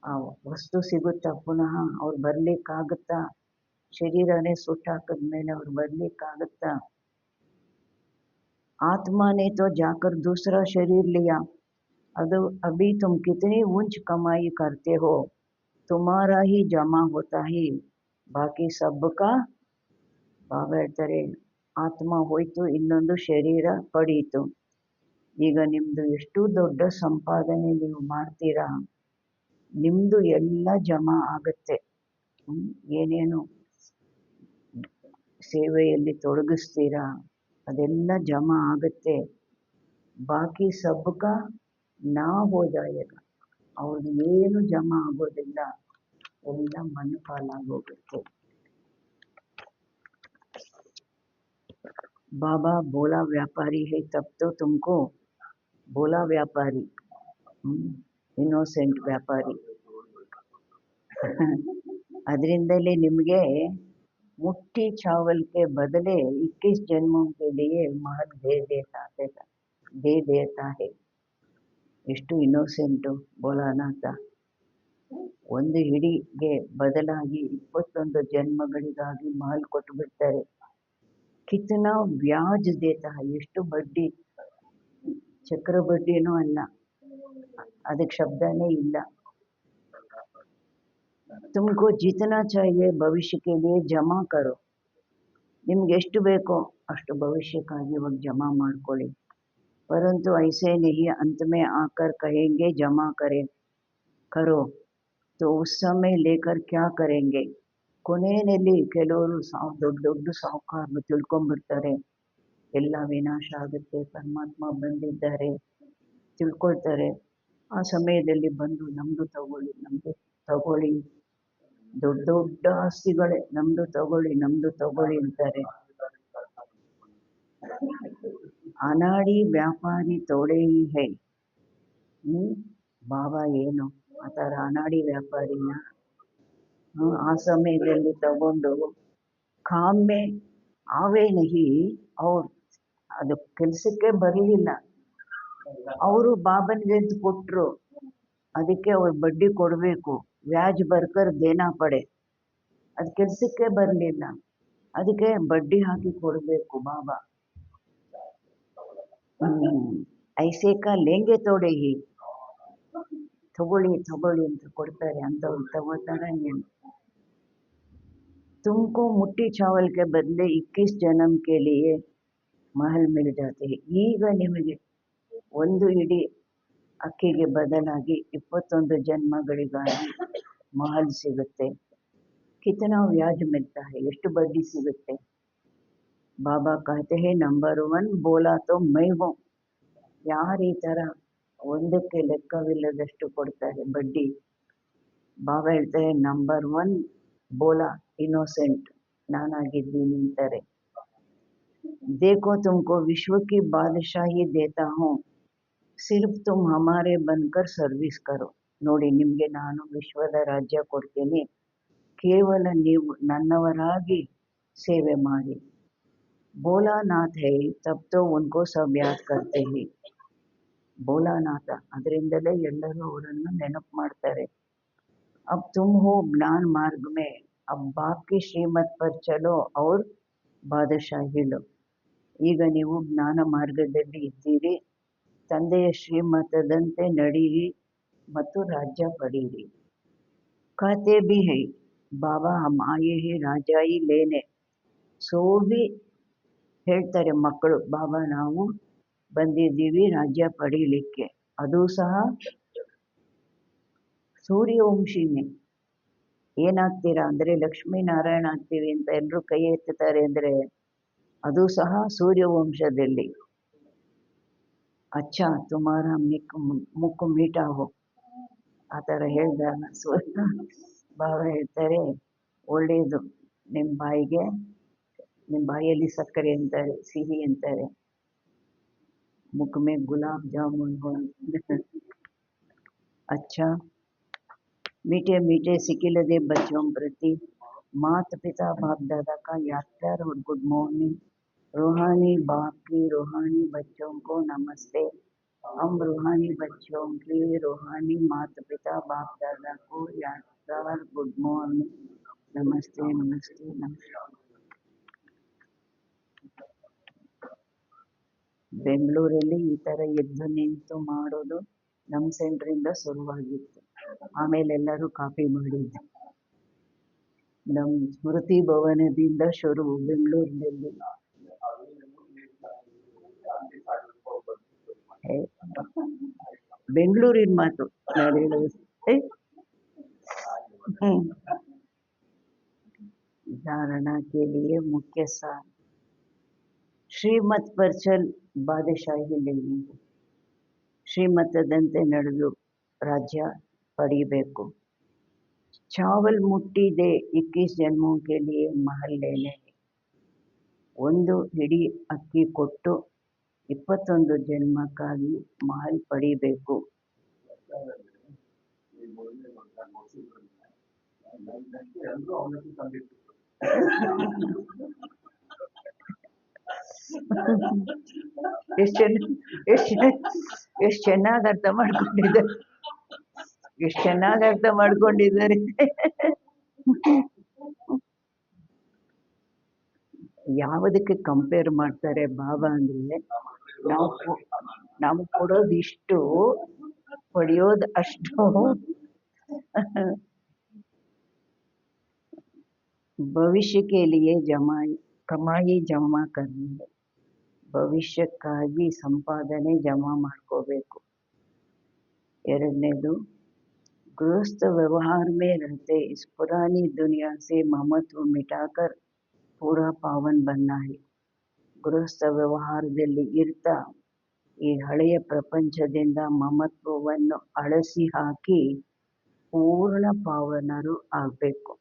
ಆ ವಸ್ತು ಸಿಗುತ್ತಾ ಪುನಃ ಅವ್ರು ಬರ್ಲಿಕ್ಕಾಗುತ್ತಾ. ಶರೀರನೇ ಸುಟ್ಟಾಕದ್ಮೇಲೆ ಅವ್ರು ಬರ್ಲಿಕ್ಕಾಗುತ್ತಾ. आत्मा ने तो जाकर दूसरा शरीर लिया. अभी तुम कितनी ऊंच कमाई करते हो, तुम्हारा ही जमा होता ही बाकी सबका. ಬಾಬಾ ಹೇಳ್ತಾರೆ ಆತ್ಮ ಹೋಯ್ತು, ಇನ್ನೊಂದು ಶರೀರ ಪಡೀತು. ಈಗ ನಿಮ್ದು ಎಷ್ಟು ದೊಡ್ಡ ಸಂಪಾದನೆ ನೀವು ಮಾಡ್ತೀರಾ, ನಿಮ್ದು ಎಲ್ಲ ಜಮಾ ಆಗುತ್ತೆ. ಏನೇನು ಸೇವೆಯಲ್ಲಿ ತೊಡಗಿಸ್ತೀರಾ ಅದೆಲ್ಲ ಜಮಾ ಆಗುತ್ತೆ. ಬಾಕಿ ಸಬ್ಕ ನಾ ಹೋ ಜಾಯೇಗ. ಅವ್ರದ್ದು ಏನು ಜಮಾ ಆಗೋದಿಲ್ಲ, ಎಲ್ಲ ಮಣ್ಣು ಪಾಲಾಗೋಗುತ್ತೆ. बाबा बोला व्यापारी है तब तो तुमको बोला व्यापारी, ಇನ್ನೋಸೆಂಟ್ ವ್ಯಾಪಾರಿ. ಅದರಿಂದಲೇ ನಿಮಗೆ मुट्ठी चावल के बदले 21 जन्मों के लिए महल दे देता है. ಎಷ್ಟು ಇನ್ನೋಸೆಂಟು ಬೋಲಾನಾಥ. ಒಂದು ಹಿಡಿಗೆ ಬದಲಾಗಿ 21 ಜನ್ಮಗಳಿಗಾಗಿ ಮಹಲ್ ಕೊಟ್ಟು ಬಿಡ್ತಾರೆ. ಕಿತನಾ ವ್ಯಾಜ್ ದೇತಾ है, ಎಷ್ಟು ಬಡ್ಡಿ. ಚಕ್ರ ಬಡ್ಡಿನೂ ಅಲ್ಲ, ಅದಕ್ಕೆ ಶಬ್ದನೇ ಇಲ್ಲ. तुमको जितना चाहिए भविष्य के लिए जमा करो. ನಿಮ್ಗೆ ಎಷ್ಟು ಬೇಕೋ ಅಷ್ಟು ಭವಿಷ್ಯಕ್ಕಾಗಿ ಇವಾಗ ಜಮಾ ಮಾಡ್ಕೊಳ್ಳಿ. परंतु ऐसे नहीं अंत में आकर कहेंगे जमा करो, तो उस समय लेकर क्या करेंगे. ಕೊನೆಯಲ್ಲಿ ಕೆಲವರು ದೊಡ್ಡ ದೊಡ್ಡ ಸಾಹುಕಾರರು ತಿಳ್ಕೊಂಡ್ಬಿಡ್ತಾರೆ, ಎಲ್ಲ ವಿನಾಶ ಆಗುತ್ತೆ, ಪರಮಾತ್ಮ ಬಂದಿದ್ದಾರೆ ತಿಳ್ಕೊಳ್ತಾರೆ. ಆ ಸಮಯದಲ್ಲಿ ಬಂದು ನಮ್ದು ತಗೊಳ್ಳಿ, ದೊಡ್ಡ ದೊಡ್ಡ ಆಸ್ತಿಗಳೇ ನಮ್ದು ತಗೊಳ್ಳಿ ಅಂತಾರೆ. ಅನಾಡಿ ವ್ಯಾಪಾರಿ ತೋಡೆ ಹಿ ಹೈ. ಬಾಬಾ ಏನು ಆ ಥರ ಅನಾಡಿ ವ್ಯಾಪಾರಿನ ಆ ಸಮಯದಲ್ಲಿ ತಗೊಂಡು ಕಾಮೆ ಆವೇ ನಹಿ, ಅವ್ರು ಅದು ಕೆಲಸಕ್ಕೆ ಬರಲಿಲ್ಲ. ಅವರು ಬಾಬನ್ಗೆ ಕೊಟ್ಟರು, ಅದಕ್ಕೆ ಅವ್ರು ಬಡ್ಡಿ ಕೊಡಬೇಕು, ವ್ಯಾಜ್ ಬರ್ಕರ್ ದೇನಾ ಪಡೆ. ಅದು ಕೆಲಸಕ್ಕೆ ಬರಲಿಲ್ಲ, ಅದಕ್ಕೆ ಬಡ್ಡಿ ಹಾಕಿ ಕೊಡಬೇಕು ಬಾಬಾ. ಐಸೆ ಕಾ ಲೇಂಗೆ ತೋಡೆ ಹಿ, ತಗೊಳ್ಳಿ ಅಂತ ಕೊಡ್ತಾರೆ, ಅಂತವ್ರು ತಗೋತಾರ. तुमको मुट्ठी चावल के बदले 21 जन्म के लिए महल मिल जाते हैं. ಈಗ ನಿಮಗೆ ಒಂದು ಇಡೀ ಅಕ್ಕಿಗೆ ಬದಲಾಗಿ 21 ಜನ್ಮಗಳಿಗಾಗಿ ಮಹಲ್ ಸಿಗುತ್ತೆ. ಕಿತನಾ ವ್ಯಾಜ್ ಮಿಲ್ತಾ है, ಎಷ್ಟು ಬಡ್ಡಿ ಸಿಗುತ್ತೆ. ಬಾಬಾ कहते हैं नंबर 1 बोला तो मैं हूँ. ಯಾರು ಈ ಥರ ಒಂದಕ್ಕೆ ಲೆಕ್ಕವಿಲ್ಲದಷ್ಟು ಕೊಡ್ತಾರೆ ಬಡ್ಡಿ. ಬಾಬಾ ಹೇಳ್ತಾರೆ ನಂಬರ್ 1 ಬೋಲಾ ಇನ್ನೋಸೆಂಟ್ ನಾನಾಗಿದ್ದೀನಿ ಅಂತಾರೆ. देखो तुमको विश्व की बादशाही देता हूँ, सिर्फ तुम हमारे बनकर सर्विस करो. ನೋಡಿ ನಿಮಗೆ ನಾನು ವಿಶ್ವದ ರಾಜ್ಯ ಕೊಡ್ತೀನಿ, ಕೇವಲ ನೀವು ನನ್ನವರಾಗಿ ಸೇವೆ ಮಾಡಿ. ಬೋಲಾನಾಥ್ ಹೈ ತಬ್ ತೋ ಉನ್ಕೋ ಸಬ್ ಯಾದ್ ಕರ್ತೆ ಹಿ. ಬೋಲಾನಾಥ, ಅದರಿಂದಲೇ ಎಲ್ಲರೂ ಅವರನ್ನು ನೆನಪು ಮಾಡ್ತಾರೆ. अब तुम हो ज्ञान मार्ग में, अब बाप की श्रीमत पर चलो और बादशाही लो. ಈಗ ನೀವು ಜ್ಞಾನ ಮಾರ್ಗದಲ್ಲಿ ಇದ್ದೀರಿ, ತಂದೆಯ ಶ್ರೀಮತದಂತೆ ನಡೀರಿ ಮತ್ತು ರಾಜ್ಯ ಪಡೀರಿ. कहते भी है ಬಾಬಾ हम आए हैं राजाई लेने. ಸೋ भी ಹೇಳ್ತಾರೆ ಮಕ್ಕಳು, ಬಾಬಾ ನಾವು ಬಂದಿದ್ದೀವಿ ರಾಜ್ಯ ಪಡೀಲಿಕ್ಕೆ. ಅದು ಸಹ ಸೂರ್ಯವಂಶಿನೇ. ಏನಾಗ್ತೀರಾ ಅಂದರೆ ಲಕ್ಷ್ಮೀನಾರಾಯಣ ಆಗ್ತೀವಿ ಅಂತ ಎಲ್ಲರೂ ಕೈ ಎತ್ತುತ್ತಾರೆ ಅಂದರೆ ಅದು ಸಹ ಸೂರ್ಯವಂಶದಲ್ಲಿ. ಅಚ್ಚಾ ತುಮಾರ ಮುಕ್ಕು ಮೀಟಾ ಹೋ ಆ ಥರ ಹೇಳಿದಾಗ ಬಾಬಾ ಹೇಳ್ತಾರೆ ಒಳ್ಳೆಯದು, ನಿಮ್ಮ ಬಾಯಿಗೆ ನಿಮ್ಮ ಬಾಯಲ್ಲಿ ಸಕ್ಕರೆ ಅಂತಾರೆ, ಸಿಹಿ ಅಂತಾರೆ, मुख में गुलाब जामुन हो। अच्छा, मीठे मीठे सिकिलदे बच्चों प्रति माता पिता बाप दादा का याद प्यार और गुड मॉर्निंग। रूहानी बाप की रूहानी बच्चों को नमस्ते। हम रूहानी बच्चों की रूहानी माता पिता बाप दादा को याद प्यार गुड मॉर्निंग, नमस्ते नमस्ते नमस्ते। ಬೆಂಗಳೂರಲ್ಲಿ ಈ ಥರ ಎದ್ದು ನಿಂತು ಮಾಡೋದು ನಮ್ಮ ಸೆಂಟ್ರಿಂದ ಶುರುವಾಗಿತ್ತು. ಆಮೇಲೆ ಎಲ್ಲರೂ ಕಾಪಿ ಮಾಡಿದ್ದು. ನಮ್ಮ ಸ್ಮೃತಿ ಭವನದಿಂದ ಶುರು ಬೆಂಗಳೂರಿನಲ್ಲಿ. ಬೆಂಗಳೂರಿನ ಮಾತು ನಾನು ಹೇಳೋದು. धारणा के लिए मुख्य सार ಶ್ರೀಮತ್ पर चल ಬಾದಶಾಹಿ नहीं, ಶ್ರೀಮತದಂತೆ ನಡೆದು ರಾಜ್ಯ ಪಡೆಯಬೇಕು. ಚಾವಲ್ ಮುಟ್ಟಿ ದೆ 21 ಜನ್ಮೋं के लिए महल लेने, ಒಂದು ಹಿಡಿ ಅಕ್ಕಿ ಕೊಟ್ಟು 21 ಜನ್ಮಕ್ಕಾಗಿ ಮಹಲ್ ಪಡಿಬೇಕು. ಎಷ್ಟು ಚೆನ್ನಾಗಿ ಅರ್ಥ ಮಾಡ್ಕೊಂಡಿದ್ದಾರೆ, ಎಷ್ಟು ಚೆನ್ನಾಗಿ ಅರ್ಥ ಮಾಡ್ಕೊಂಡಿದ್ದಾರೆ. ಯಾವುದಕ್ಕೆ ಕಂಪೇರ್ ಮಾಡ್ತಾರೆ ಬಾಬಾ ಅಂದ್ರೆ, ನಾವು ಕೊಡೋದು ಇಷ್ಟು, ಪಡೆಯೋದು ಅಷ್ಟು. ಭವಿಷ್ಯ के लिए ಕಮಾಯಿ ಜಮಾ करनी है, ಭವಿಷ್ಯಕ್ಕಾಗಿ ಸಂಪಾದನೆ ಜಮಾ ಮಾಡ್ಕೋಬೇಕು. ಎರಡನೇದು, गृहस्थ व्यवहार में रहते इस पुरानी दुनिया से ममत्व मिटाकर पूरा पावन बनना है. ಗೃಹಸ್ಥ ವ್ಯವಹಾರದಲ್ಲಿ ಇರ್ತಾ ಈ ಹಳೆಯ ಪ್ರಪಂಚದಿಂದ ಮಮತ್ವವನ್ನು ಅಳಿಸಿ ಹಾಕಿ ಪೂರ್ಣ ಪಾವನರು ಆಗಬೇಕು.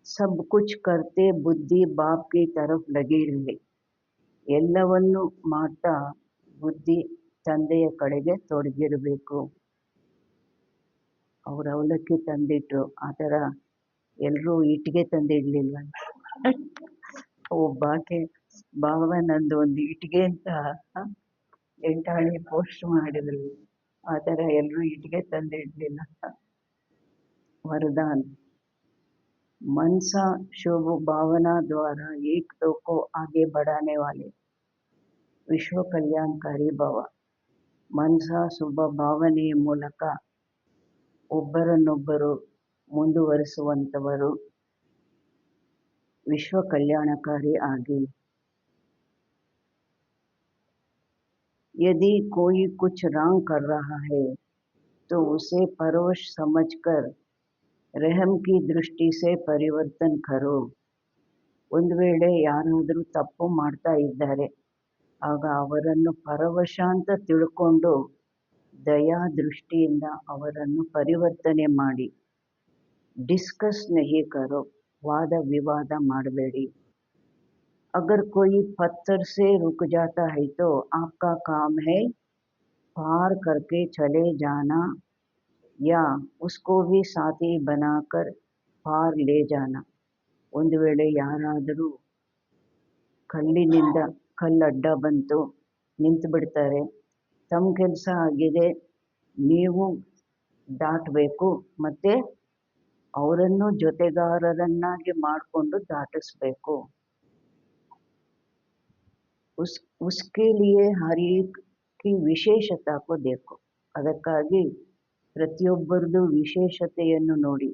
सब कुछ करते बुद्धि बाप की तरफ लगी रहे, ಎಲ್ಲವನ್ನು ಮಾಡ್ತಾ ಬುದ್ಧಿ ತಂದೆಯ ಕಡೆಗೆ ತೊಡಗಿರಬೇಕು. ಅವ್ರು ಅವಲಕ್ಕಿ ತಂದಿಟ್ರು, ಆ ಥರ ಎಲ್ಲರೂ ಇಟ್ಟಿಗೆ ತಂದಿಡ್ಲಿಲ್ಲ. ಒಬ್ಬಾಕೆ ಬಾಬಾ ನಂದು ಒಂದು ಇಟ್ಟಿಗೆ ಅಂತ ಎಂಟಾಣಿ ಪೋಸ್ಟ್ ಮಾಡಿದ್ರು, ಆ ಥರ ಎಲ್ಲರೂ ಇಟ್ಟಿಗೆ ತಂದಿಡ್ಲಿಲ್ಲ. वरदान मनसा शुभ भावना द्वारा एक दो को आगे बढ़ाने वाले ವಿಶ್ವ ಕಲ್ಯಾಣಕಾರಿ ಭವ. ಮನಸ ಶುಭ ಭಾವನೆಯ ಮೂಲಕ ಒಬ್ಬರನ್ನೊಬ್ಬರು ಮುಂದುವರಿಸುವಂಥವರು ವಿಶ್ವ ಕಲ್ಯಾಣಕಾರಿ ಆಗಿ. यदि कोई कुछ रॉन्ग कर रहा है तो उसे परवश समझकर रहम की दृष्टि से परिवर्तन करो. ಒಂದು ವೇಳೆ ಯಾರಾದರೂ ತಪ್ಪು ಮಾಡ್ತಾ ಇದ್ದಾರೆ, ಆಗ ಅವರನ್ನು ಪರವಶ ಅಂತ ತಿಳ್ಕೊಂಡು ದಯಾ ದೃಷ್ಟಿಯಿಂದ ಅವರನ್ನು ಪರಿವರ್ತನೆ ಮಾಡಿ. ಡಿಸ್ಕಸ್ ನಹಿ ಕರೋ, ವಾದ ವಿವಾದ ಮಾಡಬೇಡಿ. अगर कोई पत्थर से रुक जाता है तो आपका काम है पार करके चले जाना या उसको भी साथी बनाकर पार ले जाना. ಒಂದು ವೇಳೆ ಯಾರಾದರೂ ಕಲ್ಲಿನಿಂದ ಕಲ್ಲಡ್ಡ ಬಂತು ನಿಂತು ಬಿಡ್ತಾರೆ, ತಮ್ಮ ಕೆಲಸ ಆಗಿದೆ, ನೀವು ದಾಟಬೇಕು, ಮತ್ತೆ ಅವರನ್ನು ಜೊತೆಗಾರರನ್ನಾಗಿ ಮಾಡಿಕೊಂಡು ದಾಟಿಸ್ಬೇಕು. उसके लिए हर एक की विशेषता को देखो, ಅದಕ್ಕಾಗಿ ಪ್ರತಿಯೊಬ್ಬರದು ವಿಶೇಷತೆಯನ್ನು ನೋಡಿ.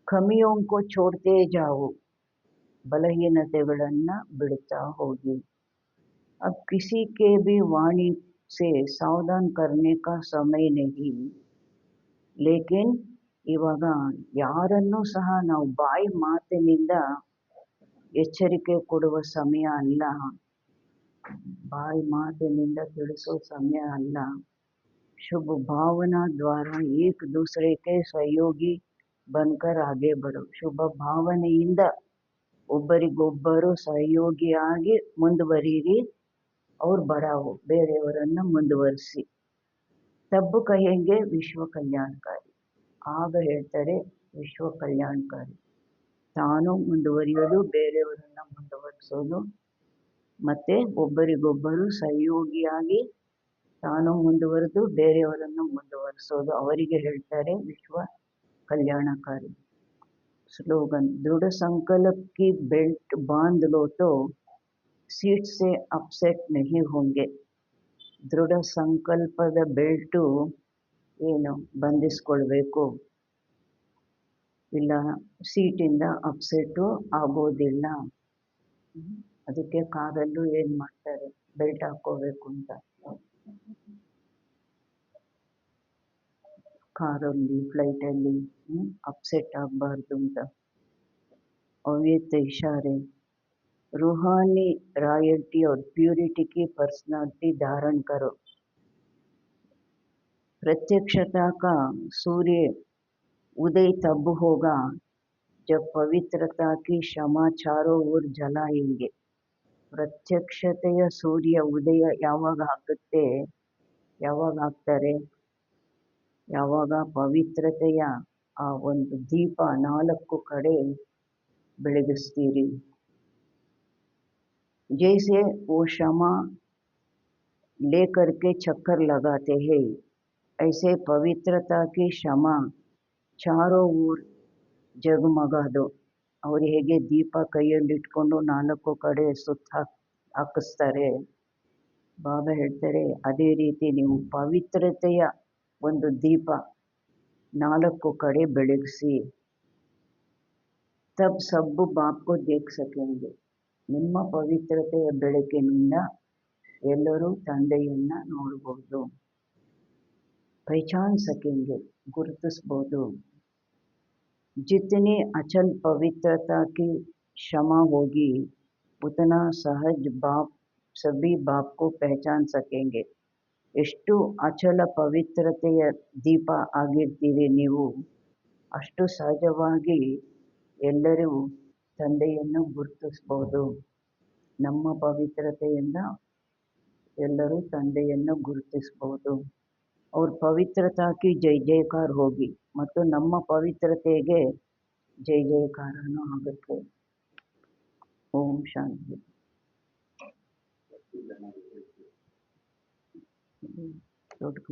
ಕಮಿಯೋಂ ಕೋ ಛೋಡ್ತೇ ಜಾओ, ಬಲಹೀನತೆಗಳನ್ನು ಬಿಡುತ್ತಾ ಹೋಗಿ. अब किसी के भी वाणी से सावधान करने का समय नहीं, लेकिन ಇವಾಗ ಯಾರನ್ನೂ ಸಹ ನಾವು ಬಾಯಿ ಮಾತಿನಿಂದ ಎಚ್ಚರಿಕೆ ಕೊಡುವ ಸಮಯ ಅಲ್ಲ, ಬಾಯಿ ಮಾತಿನಿಂದ ತಿಳಿಸೋ ಸಮಯ ಅಲ್ಲ. शुभ भावना द्वारा एक दूसरे के सहयोगी बनकर आगे बढ़ो. ಶುಭ ಭಾವನೆಯಿಂದ ಒಬ್ಬರಿಗೊಬ್ಬರು ಸಹಯೋಗಿಯಾಗಿ ಮುಂದುವರಿಯಿರಿ और बढ़ाओ, ಬೇರೆಯವರನ್ನ ಮುಂದುವರಿಸಿ. ತಬ್ಬು ಕಹೆಂಗೆ ವಿಶ್ವ ಕಲ್ಯಾಣಕಾರಿ, ಆಗ ಹೇಳ್ತಾರೆ ವಿಶ್ವ ಕಲ್ಯಾಣಕಾರಿ. ತಾನು ಮುಂದುವರಿಯೋದು, ಬೇರೆಯವರನ್ನ ಮುಂದುವರಿಸೋದು, ಮತ್ತೆ ಒಬ್ಬರಿಗೊಬ್ಬರು ಸಹಯೋಗಿಯಾಗಿ ತಾನು ಮುಂದುವರೆದು ಬೇರೆಯವರನ್ನು ಮುಂದುವರಿಸೋದು, ಅವರಿಗೆ ಹೇಳ್ತಾರೆ ವಿಶ್ವ कल्याणकारी. स्लोगन, दृढ़ संकल्प की बेल्ट बांध लो तो सीट से अपसेट नहीं होंगे. ದೃಢ ಸಂಕಲ್ಪದ ಬೆಲ್ಟು ಏನು ಬಂಧಿಸ್ಕೊಳ್ಬೇಕು, ಇಲ್ಲ ಸೀಟಿಂದ ಅಪ್ಸೆಟ್ಟು ಆಗೋದಿಲ್ಲ. ಅದಕ್ಕೆ ಕಾರಲ್ಲೂ ಏನು ಮಾಡ್ತಾರೆ, ಬೆಲ್ಟ್ ಹಾಕೋಬೇಕು ಅಂತ. ಕಾರಲ್ಲಿ, ಫ್ಲೈಟಲ್ಲಿ अपसेट ಆಗಬಾರ್ದು ಅಂತ. अव्यक्त इशारे, रूहानी रॉयल्टी और प्यूरिटी की पर्सनालिटी धारण करो. प्रत्यक्षता का सूर्य उदय तब होगा जब पवित्रता की शमा चारों ओर जलाएंगे. ಪ್ರತ್ಯಕ್ಷತೆಯ ಸೂರ್ಯ ಉದಯ ಯಾವಾಗ ಆಗುತ್ತೆ, ಯಾವಾಗ ಆಗ್ತಾರೆ, ಯಾವಾಗ ಪವಿತ್ರತೆಯ ಆ ಒಂದು ದೀಪ ನಾಲ್ಕು ಕಡೆ ಬೆಳಗಿಸ್ತೀರಿ. जैसे वो शमा लेकर के चक्कर लगाते हैं, ऐसे पवित्रता की शमा चारों ओर जगमगा दो. ಅವರು ಹೇಗೆ ದೀಪ ಕೈಯಲ್ಲಿಟ್ಕೊಂಡು ನಾಲ್ಕು ಕಡೆ ಸುತ್ತ ಹಾಕಿಸ್ತಾರೆ, ಬಾಬಾ ಹೇಳ್ತಾರೆ ಅದೇ ರೀತಿ ನೀವು ಪವಿತ್ರತೆಯ ಒಂದು ದೀಪ ನಾಲ್ಕು ಕಡೆ ಬೆಳಗಿಸಿ. तब सब बाप को देख सकेंगे. ನಿಮ್ಮ ಪವಿತ್ರತೆಯ ಬೆಳಕಿನಿಂದ ಎಲ್ಲರೂ ತಂದೆಯನ್ನ ನೋಡಬಹುದು. ಪಹಚಾನ್ ಸಕೆಂಗೆ, ಗುರುತಿಸಬಹುದು. जितनी अचल पवित्रता की क्षमा होगी उतना सहज बाप सभी बाप को पहचान सकेंगे. ಎಷ್ಟು ಅಚಲ ಪವಿತ್ರತೆಯ ದೀಪ ಆಗಿರ್ತೀರಿ ನೀವು, ಅಷ್ಟು ಸಹಜವಾಗಿ ಎಲ್ಲರೂ ತಂದೆಯನ್ನು ಗುರುತಿಸಬಹುದು. ನಮ್ಮ ಪವಿತ್ರತೆಯಿಂದ ಎಲ್ಲರೂ ತಂದೆಯನ್ನು ಗುರುತಿಸಬಹುದು. ಅವ್ರ ಪವಿತ್ರತಾಕಿ ಜೈ ಜಯಕಾರ ಹೋಗಿ, ಮತ್ತು ನಮ್ಮ ಪವಿತ್ರತೆಗೆ ಜೈ ಜಯಕಾರನೂ ಆಗುತ್ತೆ. ಓಂ ಶಾಂತಿ. ದೊಡ್ಡ